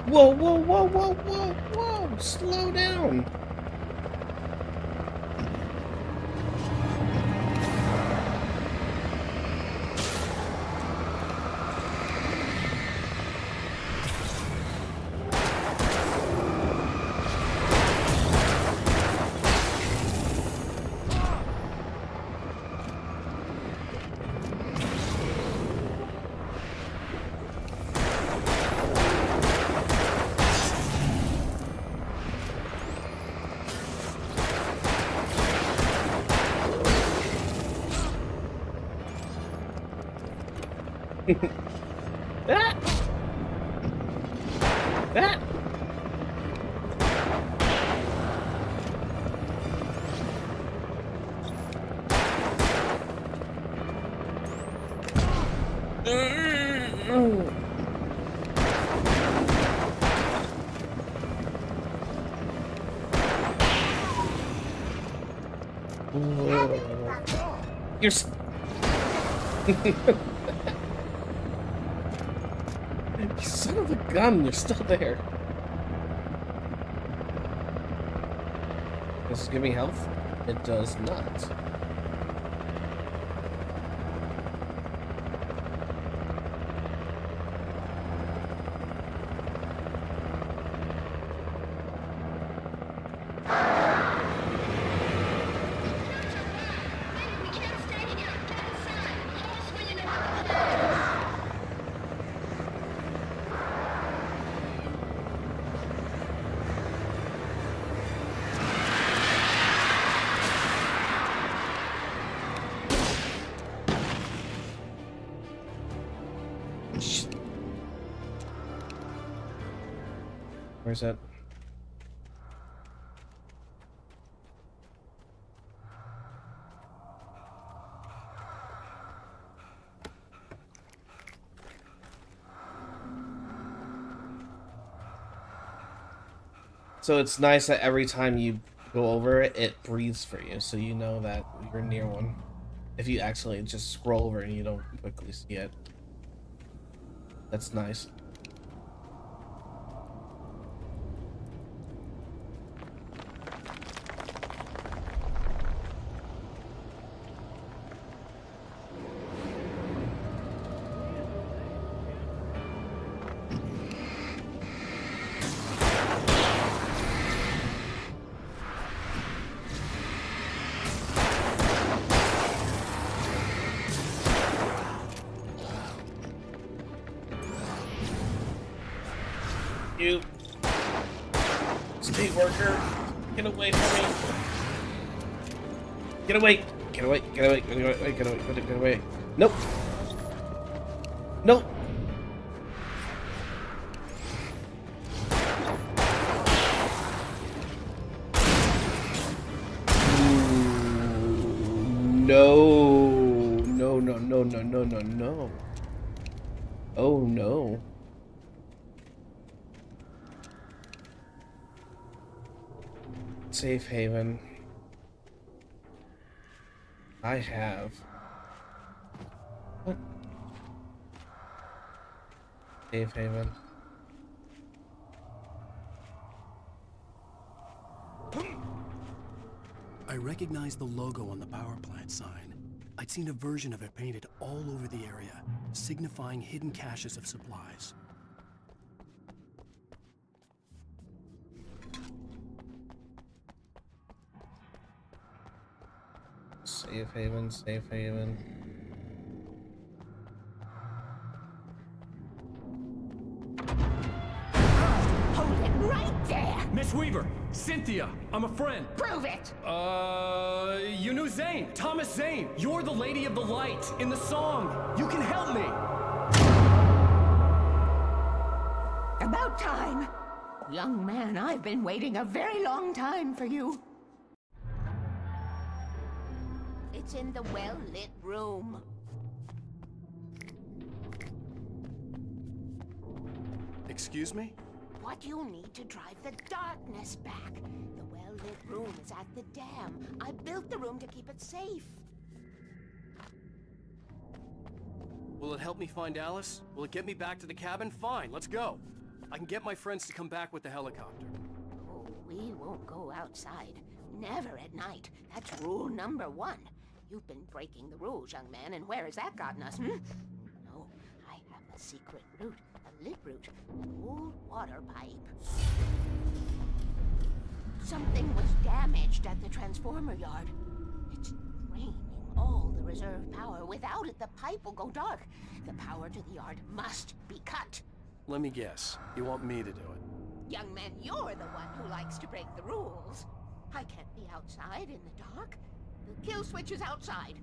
Whoa, whoa, whoa, whoa, whoa, whoa! Slow down! That! That! You're you son of a gun, you're still there. Does this give me health? It does not. Where's that? So it's nice that every time you go over it, it breathes for you, so you know that you're near one. If you actually just scroll over and you don't quickly see it. That's nice. You state worker, get away from me. Get away. Get away. Get away. Get away. Get away. Get away. Nope. Nope. No. No, no, no, no, no, no, no. Oh no. Safe haven. I have. What? Safe haven. I recognize the logo on the power plant sign. I'd seen a version of it painted all over the area, signifying hidden caches of supplies. Safe haven, safe haven. Hold it right there! Miss Weaver, Cynthia, I'm a friend. Prove it! You knew Zane, Thomas Zane. You're the Lady of the Light in the song. You can help me. About time! Young man, I've been waiting a very long time for you. It's in the well-lit room. Excuse me? What you'll need to drive the darkness back. The well-lit room is at the dam. I built the room to keep it safe. Will it help me find Alice? Will it get me back to the cabin? Fine, let's go. I can get my friends to come back with the helicopter. Oh, we won't go outside. Never at night. That's rule number 1. You've been breaking the rules, young man, and where has that gotten us, No, I have a secret route. A lit route. An old water pipe. Something was damaged at the transformer yard. It's draining all the reserve power. Without it, the pipe will go dark. The power to the yard must be cut. Let me guess. You want me to do it? Young man, you're the one who likes to break the rules. I can't be outside in the dark. The kill switch is outside.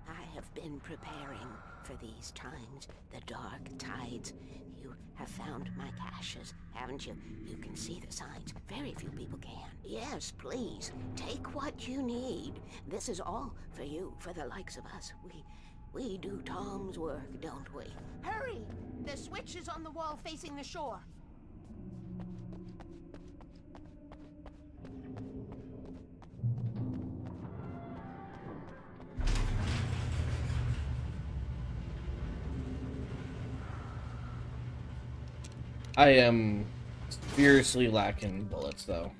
I have been preparing for these times, the dark tides. You have found my caches, haven't you? You can see the signs. Very few people can. Yes, please, take what you need. This is all for you, for the likes of us. We do Tom's work, don't we? Hurry! The switch is on the wall facing the shore. I am fiercely lacking bullets, though.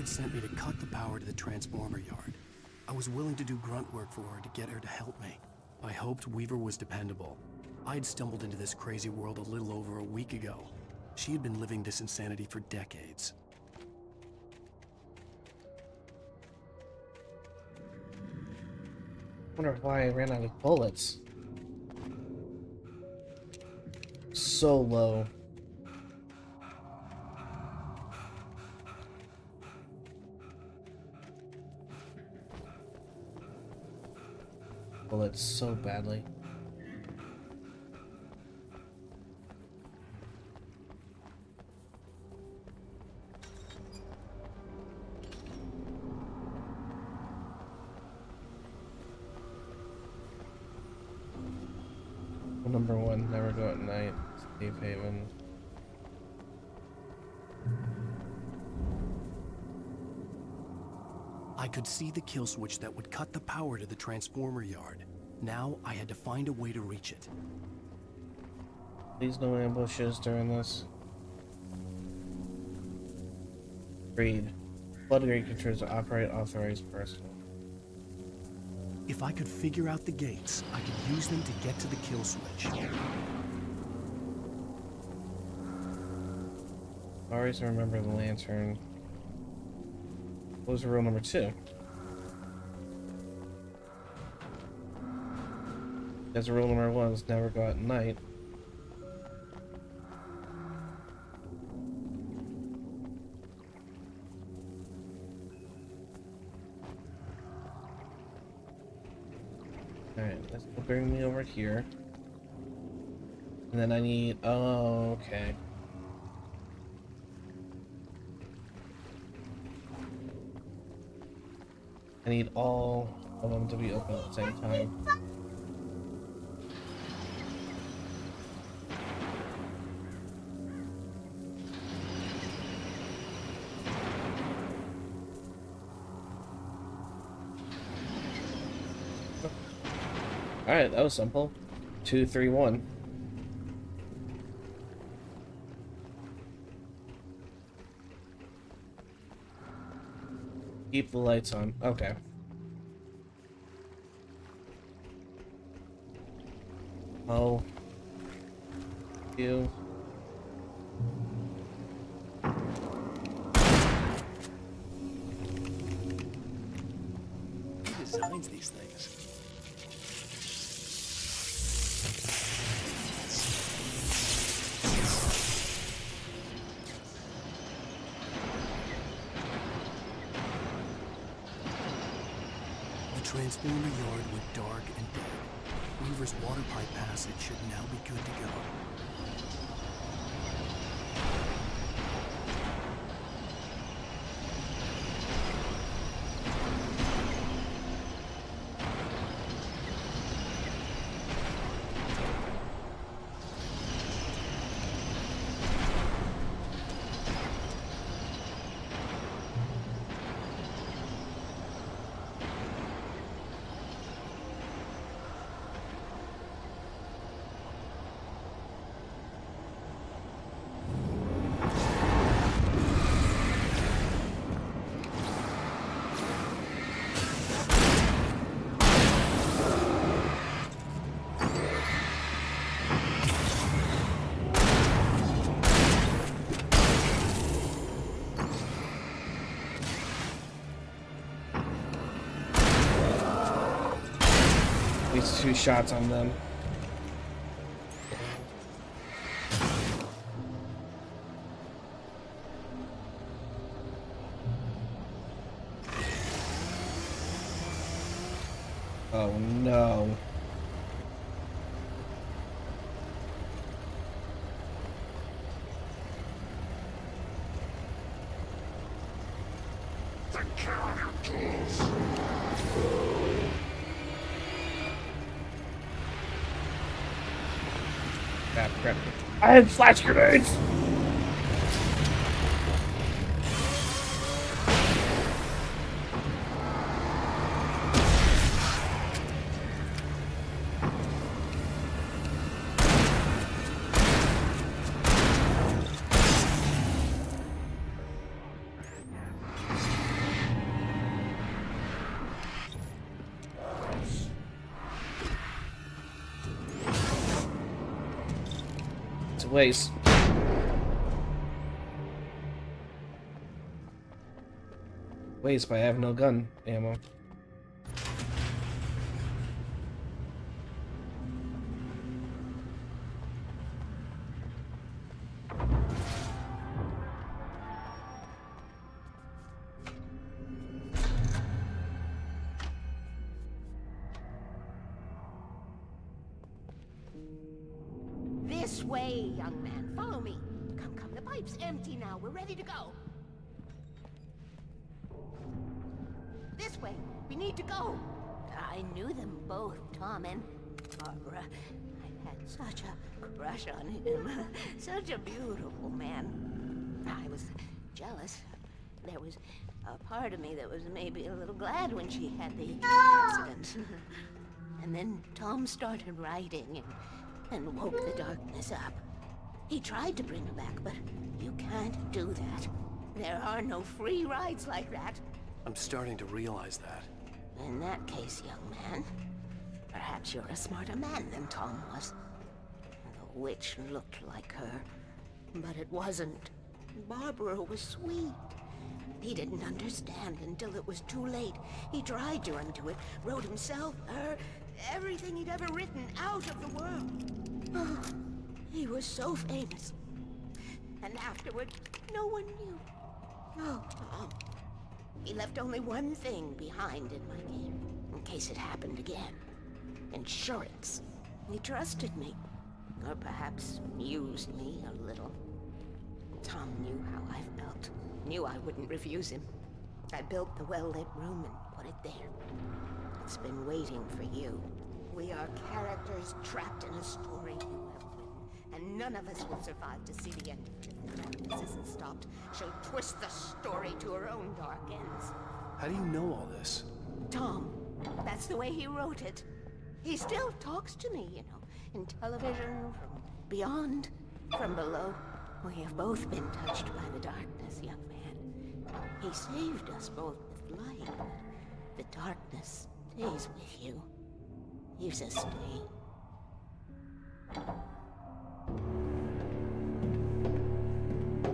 Sent me to cut the power to the transformer yard. I was willing to do grunt work for her to get her to help me. I hoped Weaver was dependable. I'd stumbled into this crazy world a little over a week ago. She had been living this insanity for decades. Wonder why I ran out of bullets. So low. Bullets so badly. Number 1, never go at night. Safe haven. I could see the kill switch that would cut the power to the transformer yard. Now I had to find a way to reach it. Please no ambushes during this. Read. Bloodgrade controls to operate authorized person. If I could figure out the gates, I could use them to get to the kill switch. Always remember the lantern. What was rule number 2? As rule number 1 was never go at night. bring me over here. And then I need... Oh, okay. I need all of them to be open at the same time. Alright, that was simple. 2, 3, 1. Keep the lights on. Okay. Oh. You. Who designs these things? Transformer yard looked dark and dead. Weaver's water pipe passage should now be good to go. These 2 shots on them. Oh no. Crap. I had flash grenades! Waste. Waste, but I have no gun ammo. This way, young man. Follow me. Come. The pipe's empty now. We're ready to go. This way. We need to go. I knew them both, Tom and Barbara. I had such a crush on him. Such a beautiful man. I was jealous. There was a part of me that was maybe a little glad when she had the accident. And then Tom started writing and woke the darkness up. He tried to bring her back, but you can't do that. There are no free rides like that. I'm starting to realize that. In that case, young man, perhaps you're a smarter man than Tom was. The witch looked like her, but it wasn't. Barbara was sweet. He didn't understand until it was too late. He tried to undo it, wrote himself, her, everything he'd ever written out of the world. Oh, he was so famous. And afterward, no one knew. Oh, Tom. He left only one thing behind in my care, in case it happened again. insurance. He trusted me. Or perhaps used me a little. Tom knew how I felt. Knew I wouldn't refuse him. I built the well-lit room and put it there. It's been waiting for you. We are characters trapped in a story you have written, and none of us will survive to see the end. If the darkness isn't stopped, she'll twist the story to her own dark ends. How do you know all this? Tom, that's the way he wrote it. He still talks to me, you know, in television, from beyond, from below. We have both been touched by the darkness, young man. He saved us both with light, but the darkness stays with you. Leaves a stain.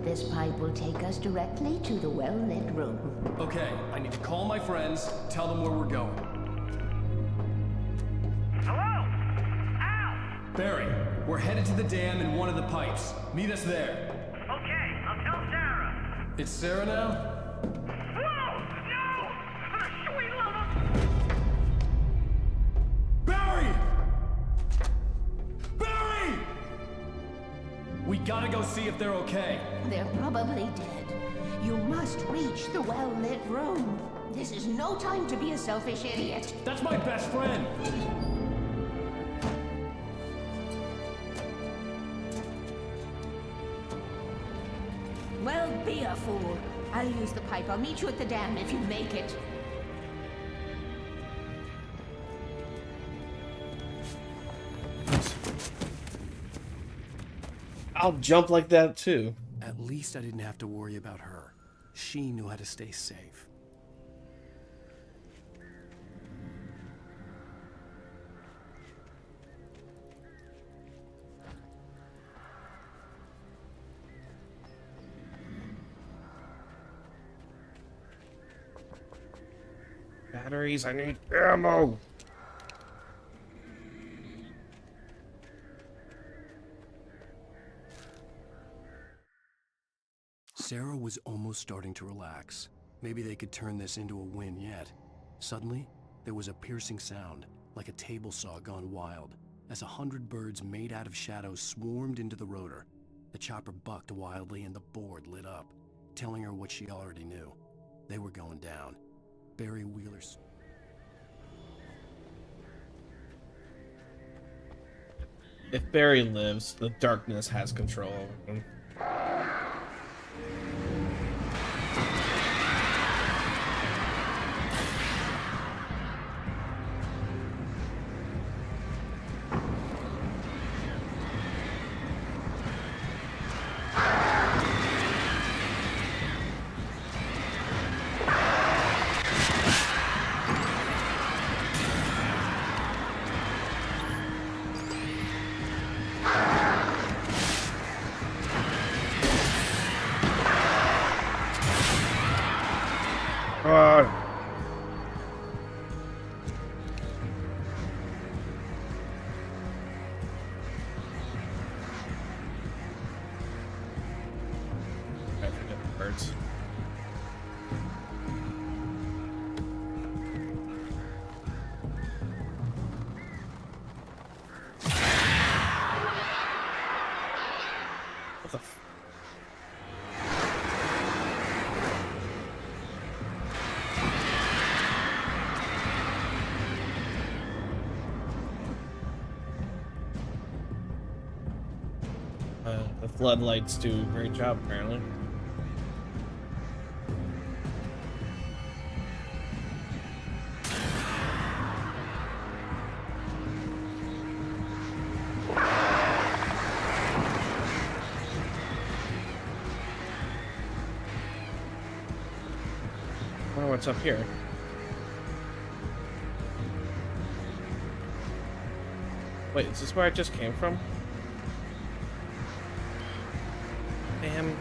This pipe will take us directly to the well-lit room. Okay, I need to call my friends, tell them where we're going. Hello? Al! Barry, we're headed to the dam in one of the pipes. Meet us there. Okay, I'll tell Sarah. It's Sarah now? Whoa! No! For the sweet love of... Barry! Barry! We gotta go see if they're okay. They're probably dead. You must reach the well-lit room. This is no time to be a selfish idiot. That's my best friend! Well, be a fool. I'll use the pipe. I'll meet you at the dam if you make it. I'll jump like that too. At least I didn't have to worry about her. She knew how to stay safe. Batteries, I need ammo! Sarah was almost starting to relax. Maybe they could turn this into a win yet. Suddenly, there was a piercing sound, like a table saw gone wild, as 100 birds made out of shadows swarmed into the rotor. The chopper bucked wildly and the board lit up, telling her what she already knew. They were going down. Barry Wheeler's. If Barry lives, the darkness has control over him. The floodlights do a great job, apparently. I wonder what's up here. Wait, is this where I just came from? Damn.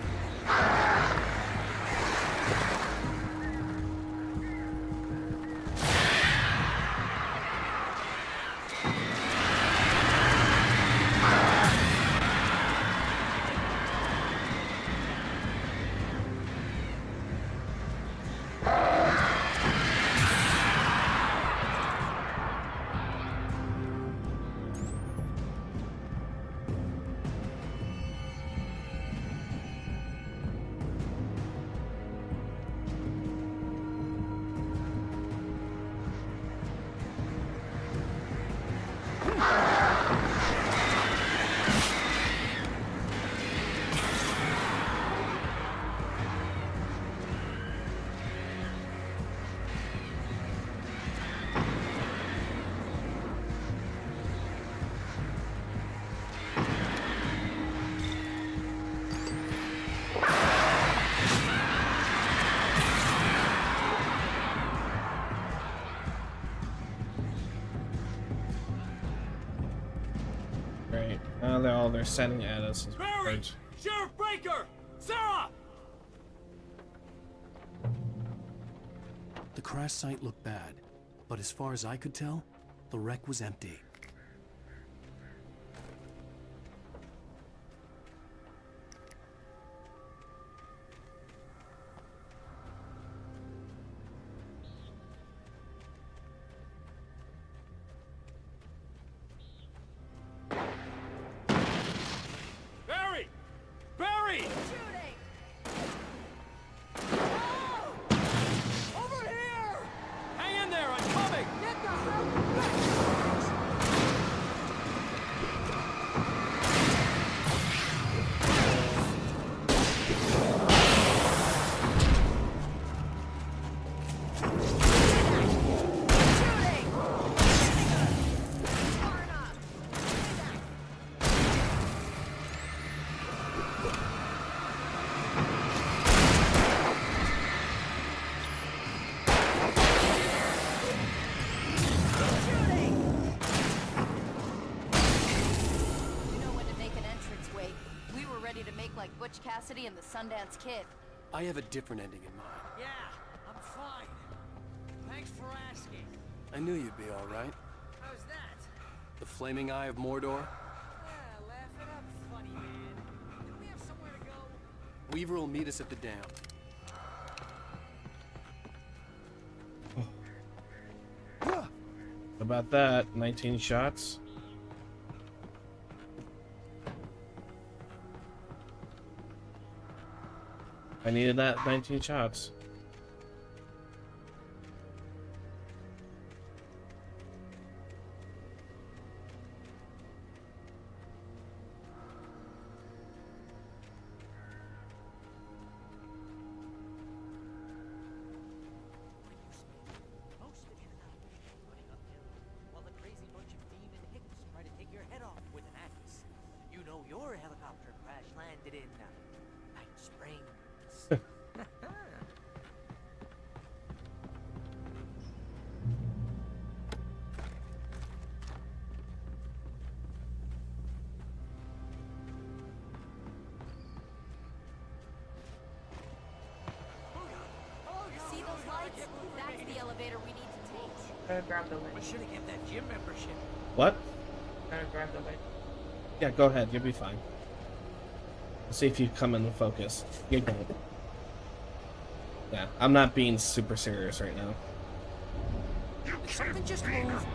Right. Now they're sending at us. Barry! Sheriff Baker! Sarah! The crash site looked bad, but as far as I could tell, the wreck was empty. Barry! Barry! Shooting! Over here! Hang in there, I'm coming! Get the hell back! Like Butch Cassidy and the Sundance Kid. I have a different ending in mind. Yeah, I'm fine. Thanks for asking. I knew you'd be all right. How's that? The flaming eye of Mordor? Yeah, laugh it up, funny man. Do we have somewhere to go? Weaver will meet us at the dam. How about that? 19 shots. I needed that 19 shots. While the crazy bunch of demon hicks try to take your head off with an axe. You know your helicopter crash landed in Night Springs. See those lights? That's the elevator we need to take. Gotta grab the light. We should have kept that gym membership. What? Gotta grab the light. Yeah, go ahead. You'll be fine. Let's see if you come in focus. You don't. Yeah, I'm not being super serious right now. Did something just move?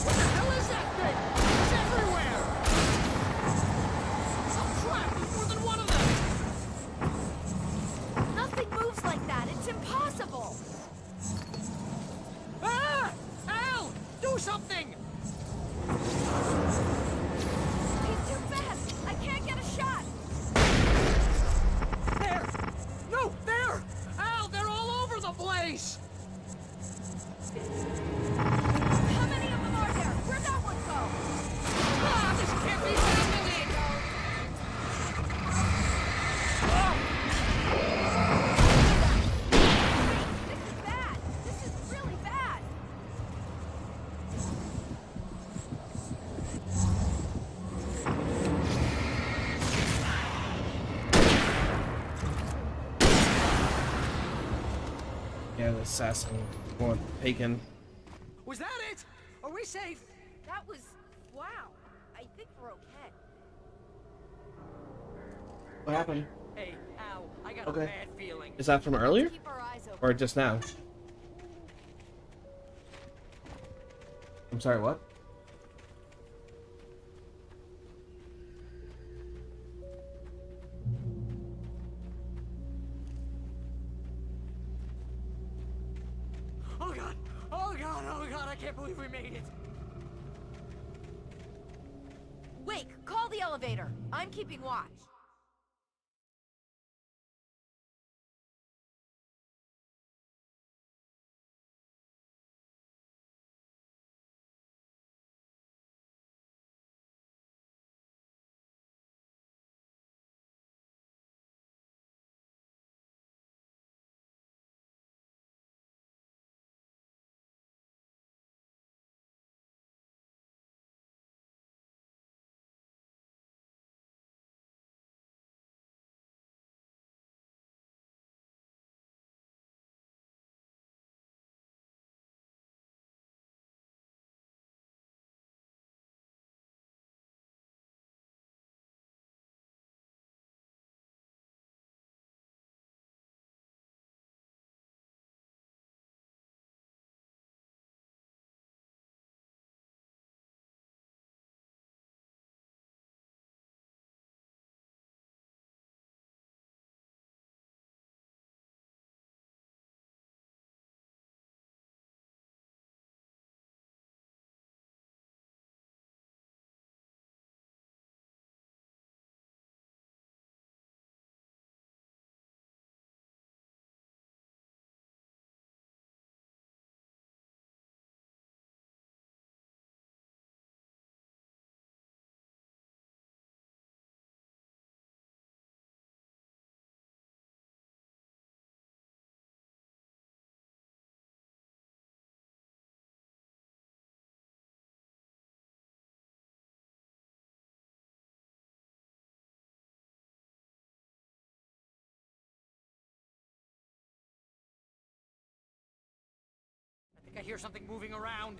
What the hell is that thing? It's everywhere! Oh crap, there's more than one of them! Nothing moves like that. It's impossible. Ah! Al! Do something! He's too fast. I can't get a shot. There! No, there! Al, they're all over the place! How many of them are there? Where'd that one go? Ah, this can't be happening! This is bad. This is really bad. Yeah, the assassin going taken. Was that it? Are we safe? That was... wow. I think we're okay. What happened? Hey, Al, I got Okay. a bad feeling. Is that from earlier? Keep our eyes open. Or just now? I'm sorry, what? Oh god! Oh god! Oh god! I can't believe we made it! Wake, call the elevator. I'm keeping watch. I hear something moving around.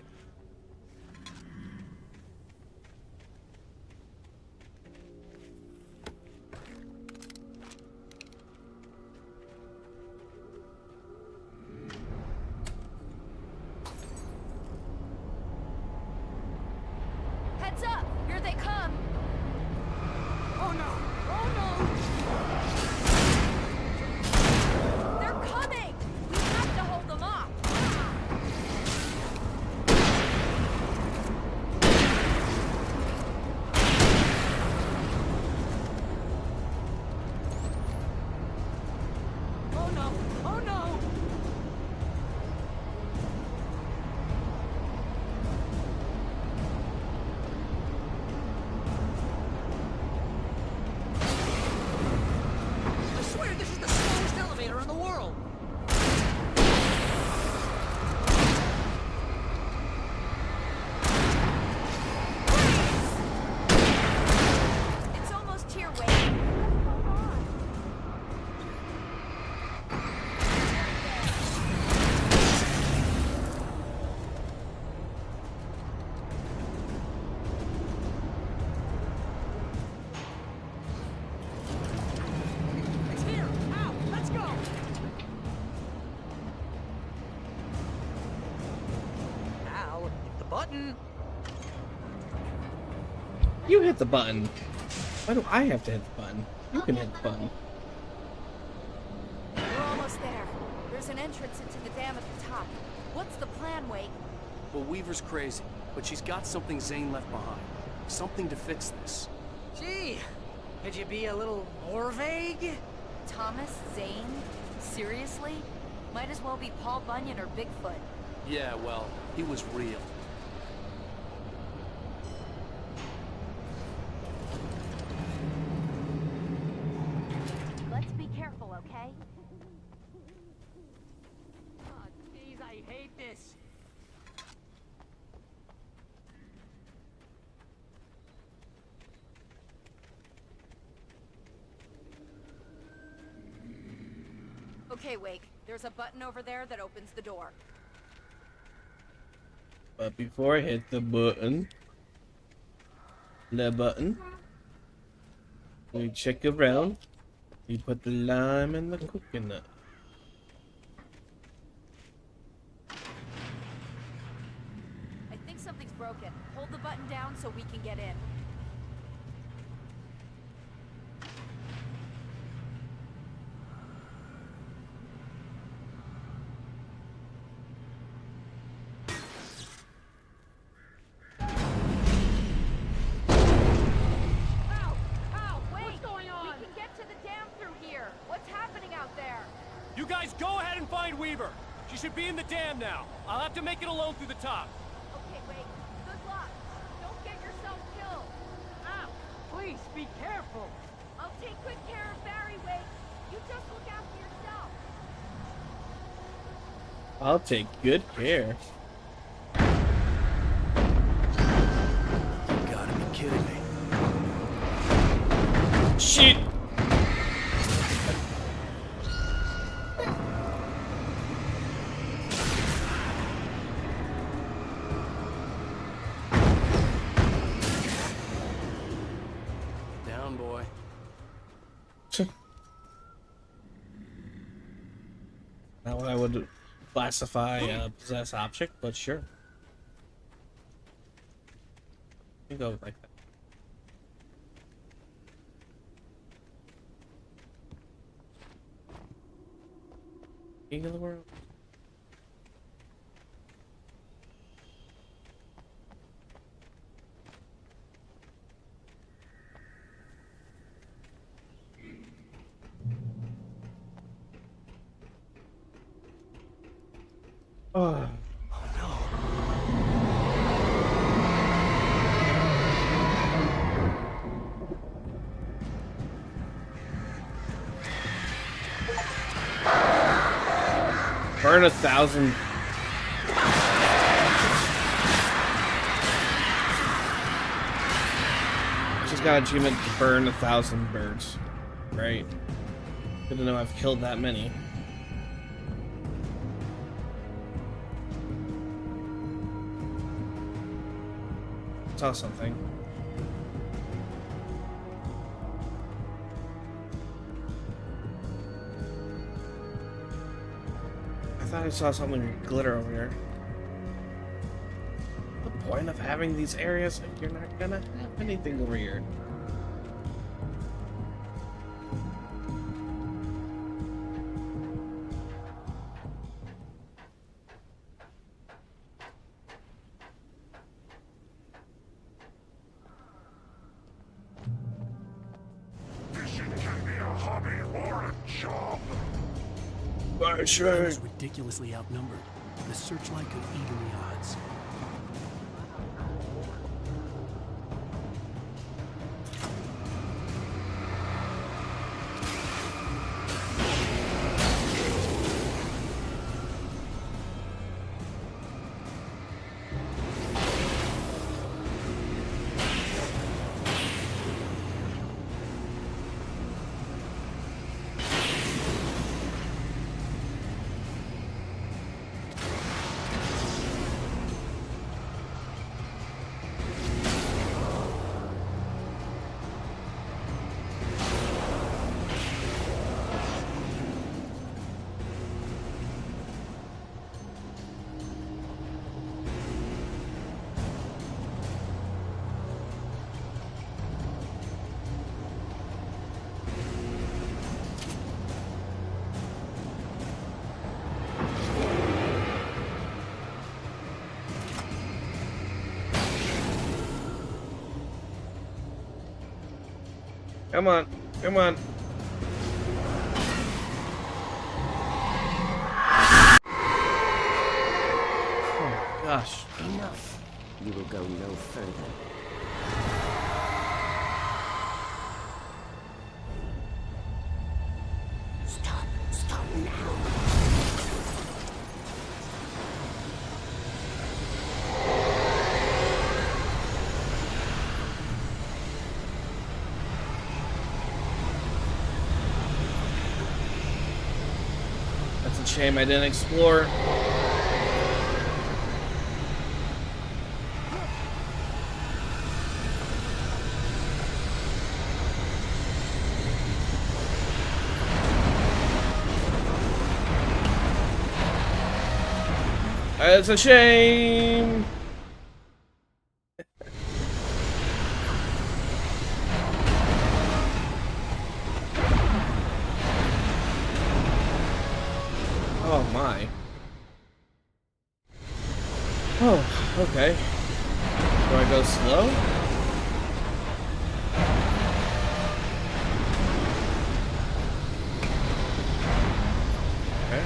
Heads up! Here they come! Oh no! Oh no! They're coming! We have to hold them off! Oh no! Oh no! I swear this is the slowest elevator in the world! It's almost here, Wade. It's here! Ow! Let's go! Ow! Hit the button! You hit the button. Why do I have to hit the button? You can hit the button. We're almost there. There's an entrance into the dam at the top. What's the plan, Wade? Well, Weaver's crazy, but she's got something Zane left behind. Something to fix this. Gee, could you be a little more vague? Thomas Zane? Seriously? Might as well be Paul Bunyan or Bigfoot. Yeah, well, he was real. Let's be careful, okay? Oh, jeez, I hate this. Okay, Wake. There's a button over there that opens the door. But before I hit the button, we check around. We put the lime in the coconut. I think something's broken. Hold the button down so we can get in. Ow! Ow! Wait! What's going on? We can get to the dam through here. What's happening out there? You guys go ahead and find Weaver. She should be in the dam now. I'll have to make it alone through the top. Okay, Wake. Good luck. Don't get yourself killed. Ow! Please, be careful! I'll take good care of Barry, Wake. You just look after yourself. I'll take good care. You gotta be kidding me. Shit! Down, boy. Not what I would classify a possessed object, but sure. You go like that. King of the world. Oh. Burn 1,000. She's got an achievement to burn 1,000 birds. Right. Good to know I've killed that many. saw something. I thought I saw something glitter over here. The point of having these areas if you're not gonna have anything weird. I was ridiculously outnumbered. The searchlight could even the odds. Come on, come on. Oh gosh. Enough. You will go no further. Stop. Stop now. That's a shame I didn't explore. It's a shame. Oh my. Oh, okay. Do I go slow? Okay.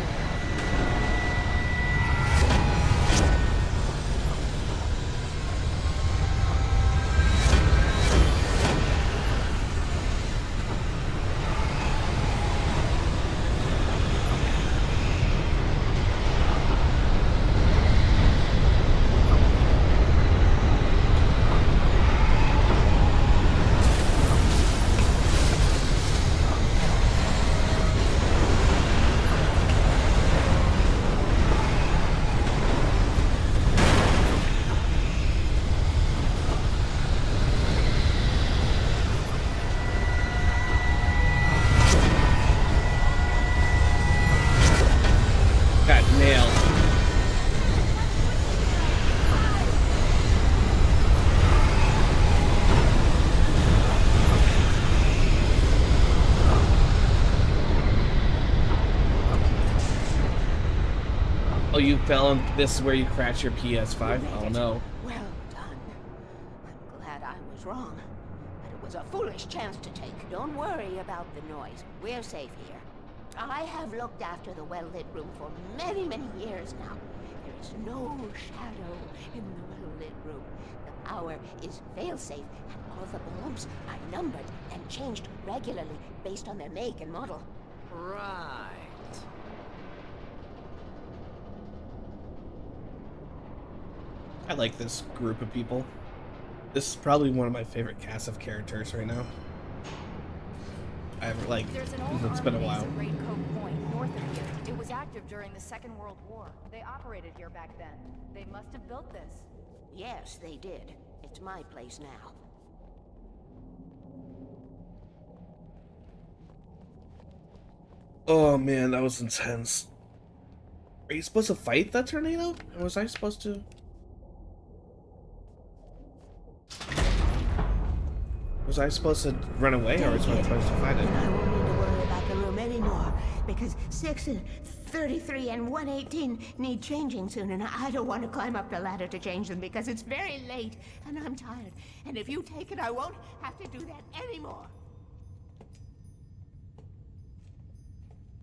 Got nailed. Oh, you fell on this is where you crash your PS5? Oh no. Well done. I'm glad I was wrong. But it was a foolish chance to take. Don't worry about the noise. We're safe here. I have looked after the well-lit room for many, many years now. There is no shadow in the well-lit room. The power is fail-safe, and all of the bulbs are numbered and changed regularly based on their make and model. Right. I like this group of people. This is probably one of my favorite casts of characters right now. I've like it's been a while. Great Cove Point, north of here. It was active during the Second World War. They operated here back then. They must have built this. Yes, they did. It's It's my place now. Oh man, that was intense. Are you supposed to fight that tornado? Or was I supposed to? Was I supposed to run away, or was I supposed to fight it? I won't need to worry about the room anymore, because 6 and 33 and 118 need changing soon, and I don't want to climb up the ladder to change them because it's very late, and I'm tired. And if you take it, I won't have to do that anymore.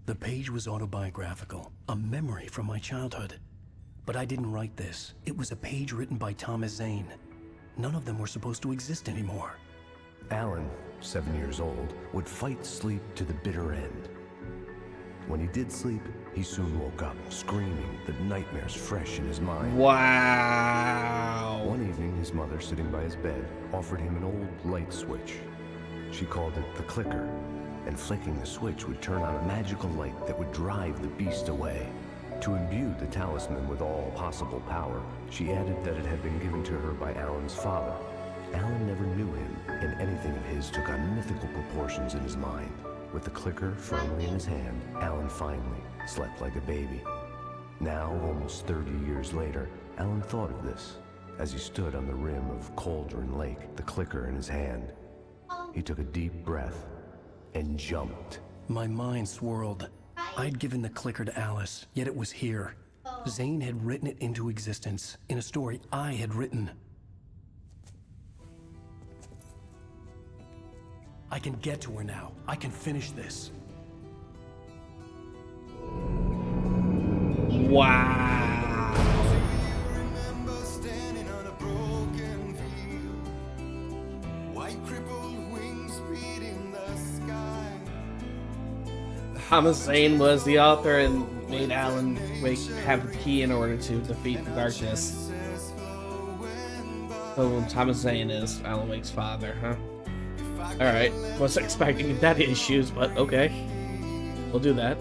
The page was autobiographical, a memory from my childhood. But I didn't write this. It was a page written by Thomas Zane. None of them were supposed to exist anymore. Alan, 7 years old, would fight sleep to the bitter end. When he did sleep, he soon woke up, screaming, the nightmares fresh in his mind. Wow. One evening, his mother, sitting by his bed, offered him an old light switch. She called it the clicker, and flicking the switch would turn on a magical light that would drive the beast away. To imbue the talisman with all possible power, she added that it had been given to her by Alan's father. Alan never knew him, and anything of his took on mythical proportions in his mind. With the clicker firmly in his hand, Alan finally slept like a baby. Now, almost 30 years later, Alan thought of this as he stood on the rim of Cauldron Lake, the clicker in his hand. He took a deep breath and jumped. My mind swirled. I'd given the clicker to Alice, yet it was here. Zane had written it into existence in a story I had written. I can get to her now. I can finish this. Wow. Thomas Zane was the author and made Alan Wake have the key in order to defeat the darkness. So Thomas Zane is Alan Wake's father, huh? Alright, wasn't expecting daddy issues, but okay. We'll do that.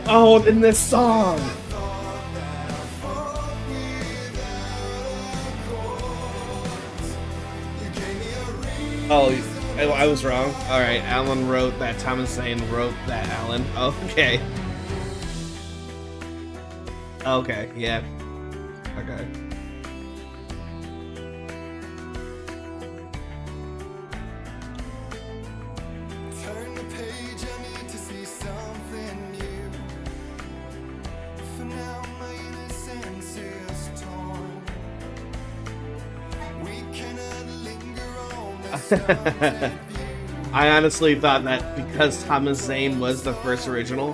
Oh, in this song! Oh, I was wrong. Alright, Alan wrote that. Thomas Zane wrote that, Alan. Okay. Okay, yeah. Okay. I honestly thought that because Thomas Zane was the first original,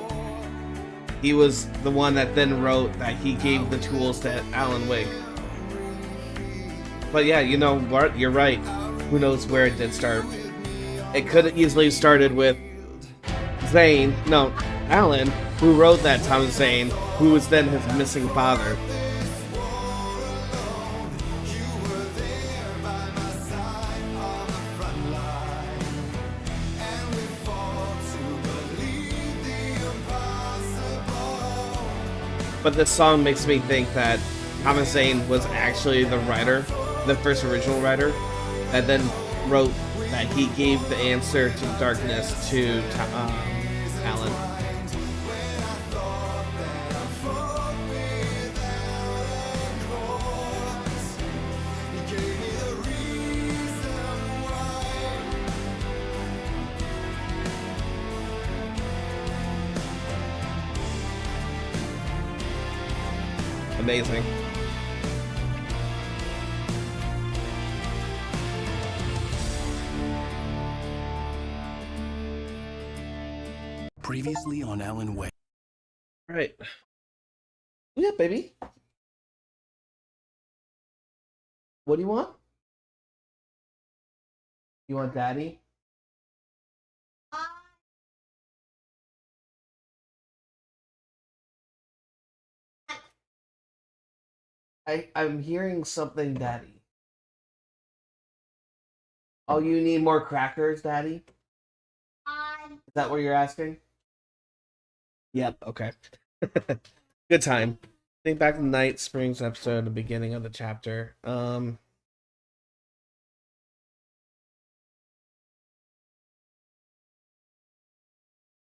he was the one that then wrote that he gave the tools to Alan Wake. But yeah, you know what? You're right. Who knows where it did start? It could have easily started with Zane, no, Alan, who wrote that Thomas Zane, who was then his missing father. But this song makes me think that Thomas Zane was actually the writer, the first original writer, that then wrote that he gave the answer to darkness to Alan. Amazing. Previously on Alan Wake. Right. Yeah, baby. What do you want? You want daddy? I'm hearing something, Daddy. Oh, you need more crackers, Daddy? Is that what you're asking? Yep, okay. Good time. Think back to the Night Springs episode, the beginning of the chapter.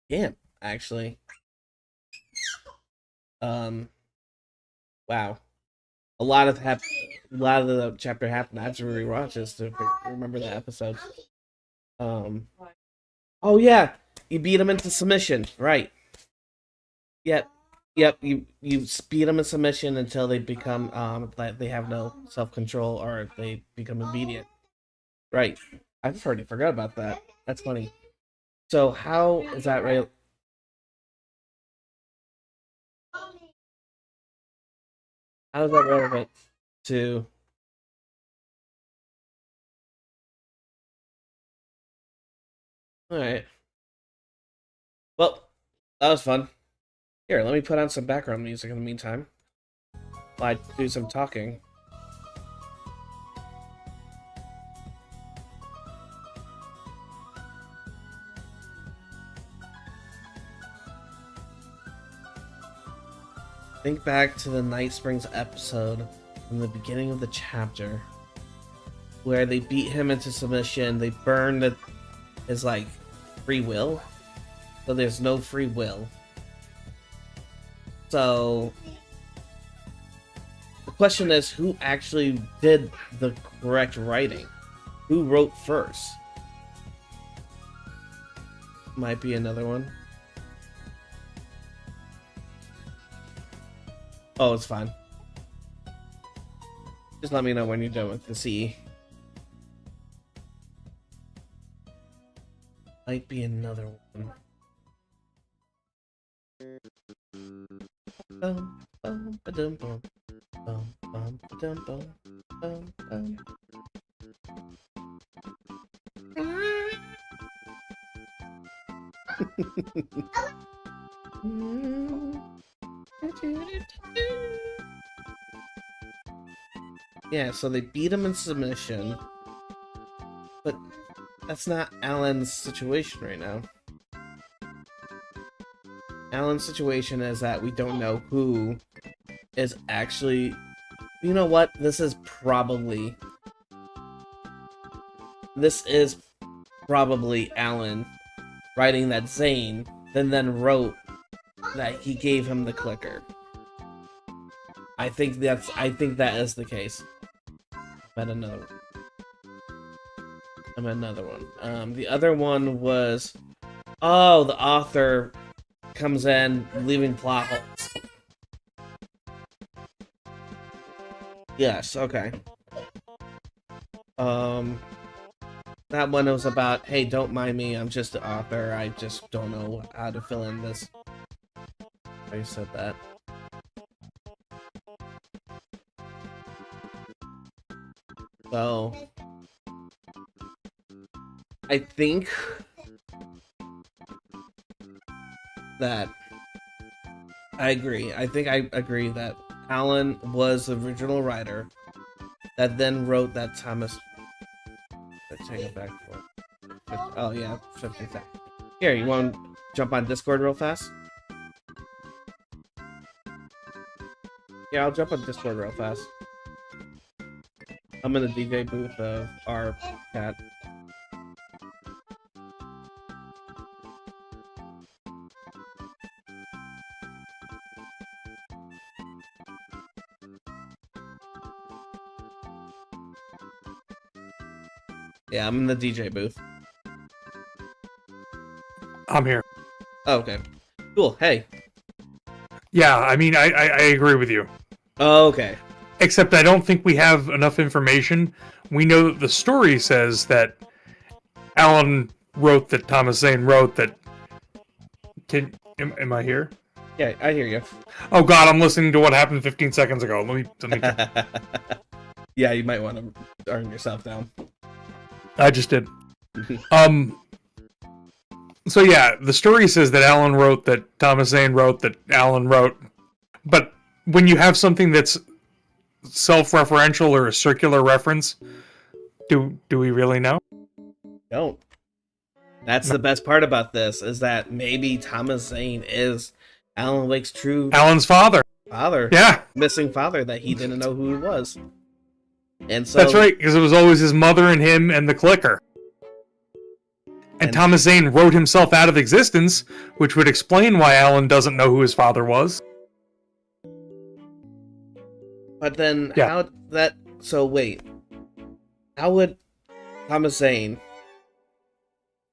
Yeah, actually. Wow. A lot of the chapter happened. I have to rewatch this to remember the episode. Oh yeah, you beat him into submission, right? Yep. You beat them in submission until they become like they have no self control or they become obedient. Right. I just already forgot about that. That's funny. So how is that right? How is that relevant to? All right. Well, that was fun. Here, let me put on some background music in the meantime while I do some talking. Think back to the Night Springs episode from the beginning of the chapter where they beat him into submission. They burned his like free will, so there's no free will. So the question is, who actually did the correct writing? Who wrote first? Might be another one. Oh, it's fine. Just let me know when you're done with the CE. Might be another one. Bum, bum, ba-dum, bum. Bum, bum, ba-dum, bum. Bum, bum. Yeah, so they beat him in submission, but that's not Alan's situation right now. Alan's situation is that we don't know who is actually... You know what? This is probably Alan writing that Zane then wrote that he gave him the clicker. I think that is the case. I'm at another one. The other one was, oh, the author comes in leaving plot holes. Yes, okay. That one was about, hey, don't mind me, I'm just the author, I just don't know how to fill in this. I said that. So, I think that I agree. I think I agree that Alan was the original writer that then wrote that Thomas. Let's take it back for. Oh yeah, 50 seconds. Here, you want to jump on Discord real fast? Yeah, I'll jump on Discord real fast. I'm in the DJ booth of our cat. Yeah, I'm in the DJ booth. I'm here. Oh, okay. Cool. Hey. Yeah, I mean, I agree with you. Oh, okay. Except I don't think we have enough information. We know that the story says that Alan wrote that Thomas Zane wrote that... Am I here? Yeah, I hear you. Oh god, I'm listening to what happened 15 seconds ago. Let me... Yeah, you might want to arm yourself down. I just did. So yeah, the story says that Alan wrote that Thomas Zane wrote that Alan wrote. But when you have something that's self-referential or a circular reference? Do we really know? Don't. That's the best part about this, is that maybe Thomas Zane is Alan Wake's true Alan's father. Yeah. Missing father that he didn't know who he was. And so That's right, because it was always his mother and him and the clicker. And Thomas Zane wrote himself out of existence, which would explain why Alan doesn't know who his father was. But then how would Thomas Zane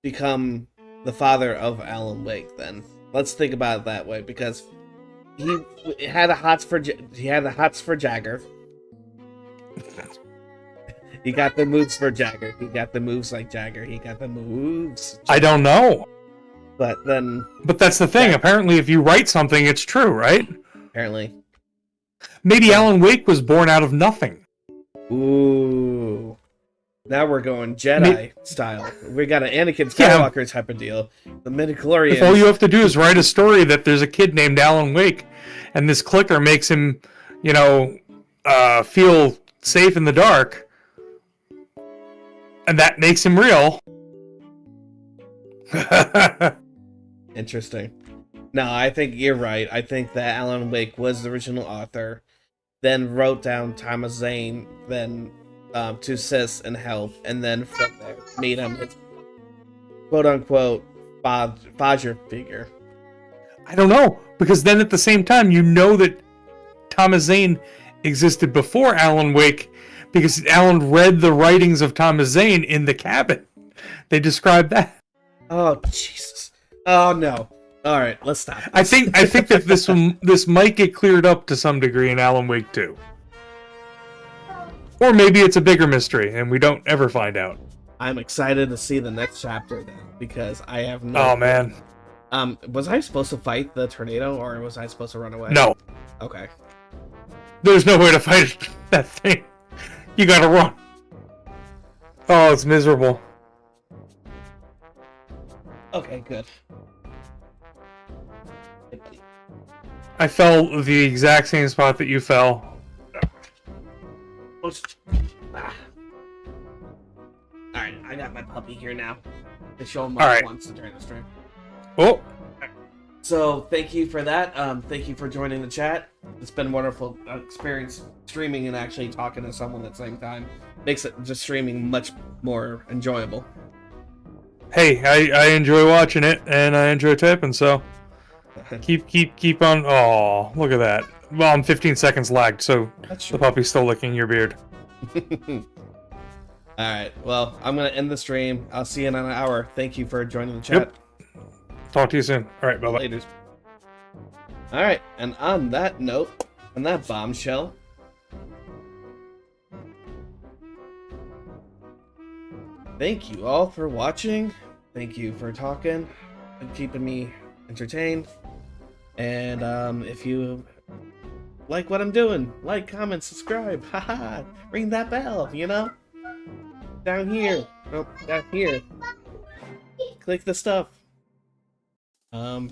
become the father of Alan Wake then? Let's think about it that way, because he had the hots for Jagger. He got the moves for Jagger. He got the moves like Jagger. He got the moves. I don't know. But that's the thing. Apparently, if you write something, it's true, right? Apparently. Maybe Alan Wake was born out of nothing. Ooh. Now we're going Jedi style. We got an Anakin Skywalker type of deal. The midichlorians. If all you have to do is write a story that there's a kid named Alan Wake, and this clicker makes him, feel safe in the dark, and that makes him real. Interesting. No, I think you're right. I think that Alan Wake was the original author, then wrote down Thomas Zane, then to assist and help, and then from there made him his quote-unquote father figure. I don't know, because then at the same time, you know that Thomas Zane existed before Alan Wake, because Alan read the writings of Thomas Zane in the cabin. They describe that. Oh, Jesus. Oh, no. All right, let's stop. I think that this might get cleared up to some degree in Alan Wake 2. Or maybe it's a bigger mystery, and we don't ever find out. I'm excited to see the next chapter, then, because I have no... Oh, man. Was I supposed to fight the tornado, or was I supposed to run away? No. Okay. There's no way to fight that thing. You gotta run. Oh, it's miserable. Okay, good. I fell the exact same spot that you fell. Alright, I got my puppy here now. To show him what he wants during the stream. Oh. So, thank you for that. Thank you for joining the chat. It's been a wonderful experience streaming and actually talking to someone at the same time. Makes it just streaming much more enjoyable. Hey, I enjoy watching it, and I enjoy typing, so keep on. Oh, look at that. Well, I'm 15 seconds lagged, so the puppy's still licking your beard. Alright, well, I'm going to end the stream. I'll see you in an hour. Thank you for joining the chat. Yep. Talk to you soon. Alright, bye-bye. Laters. Alright, and on that note, on that bombshell, thank you all for watching. Thank you for talking and keeping me entertained. And if you like what I'm doing, like, comment, subscribe. Haha, ring that bell, Down here. Nope, down here. Click the stuff. Full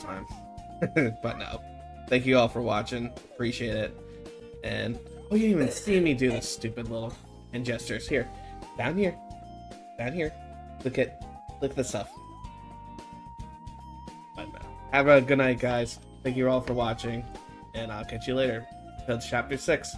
time. But no. Thank you all for watching. Appreciate it. And you didn't even see me do this stupid little hand gestures. Here. Down here. Down here. Look the stuff. But no. Have a good night, guys. Thank you all for watching. And I'll catch you later. Till chapter 6.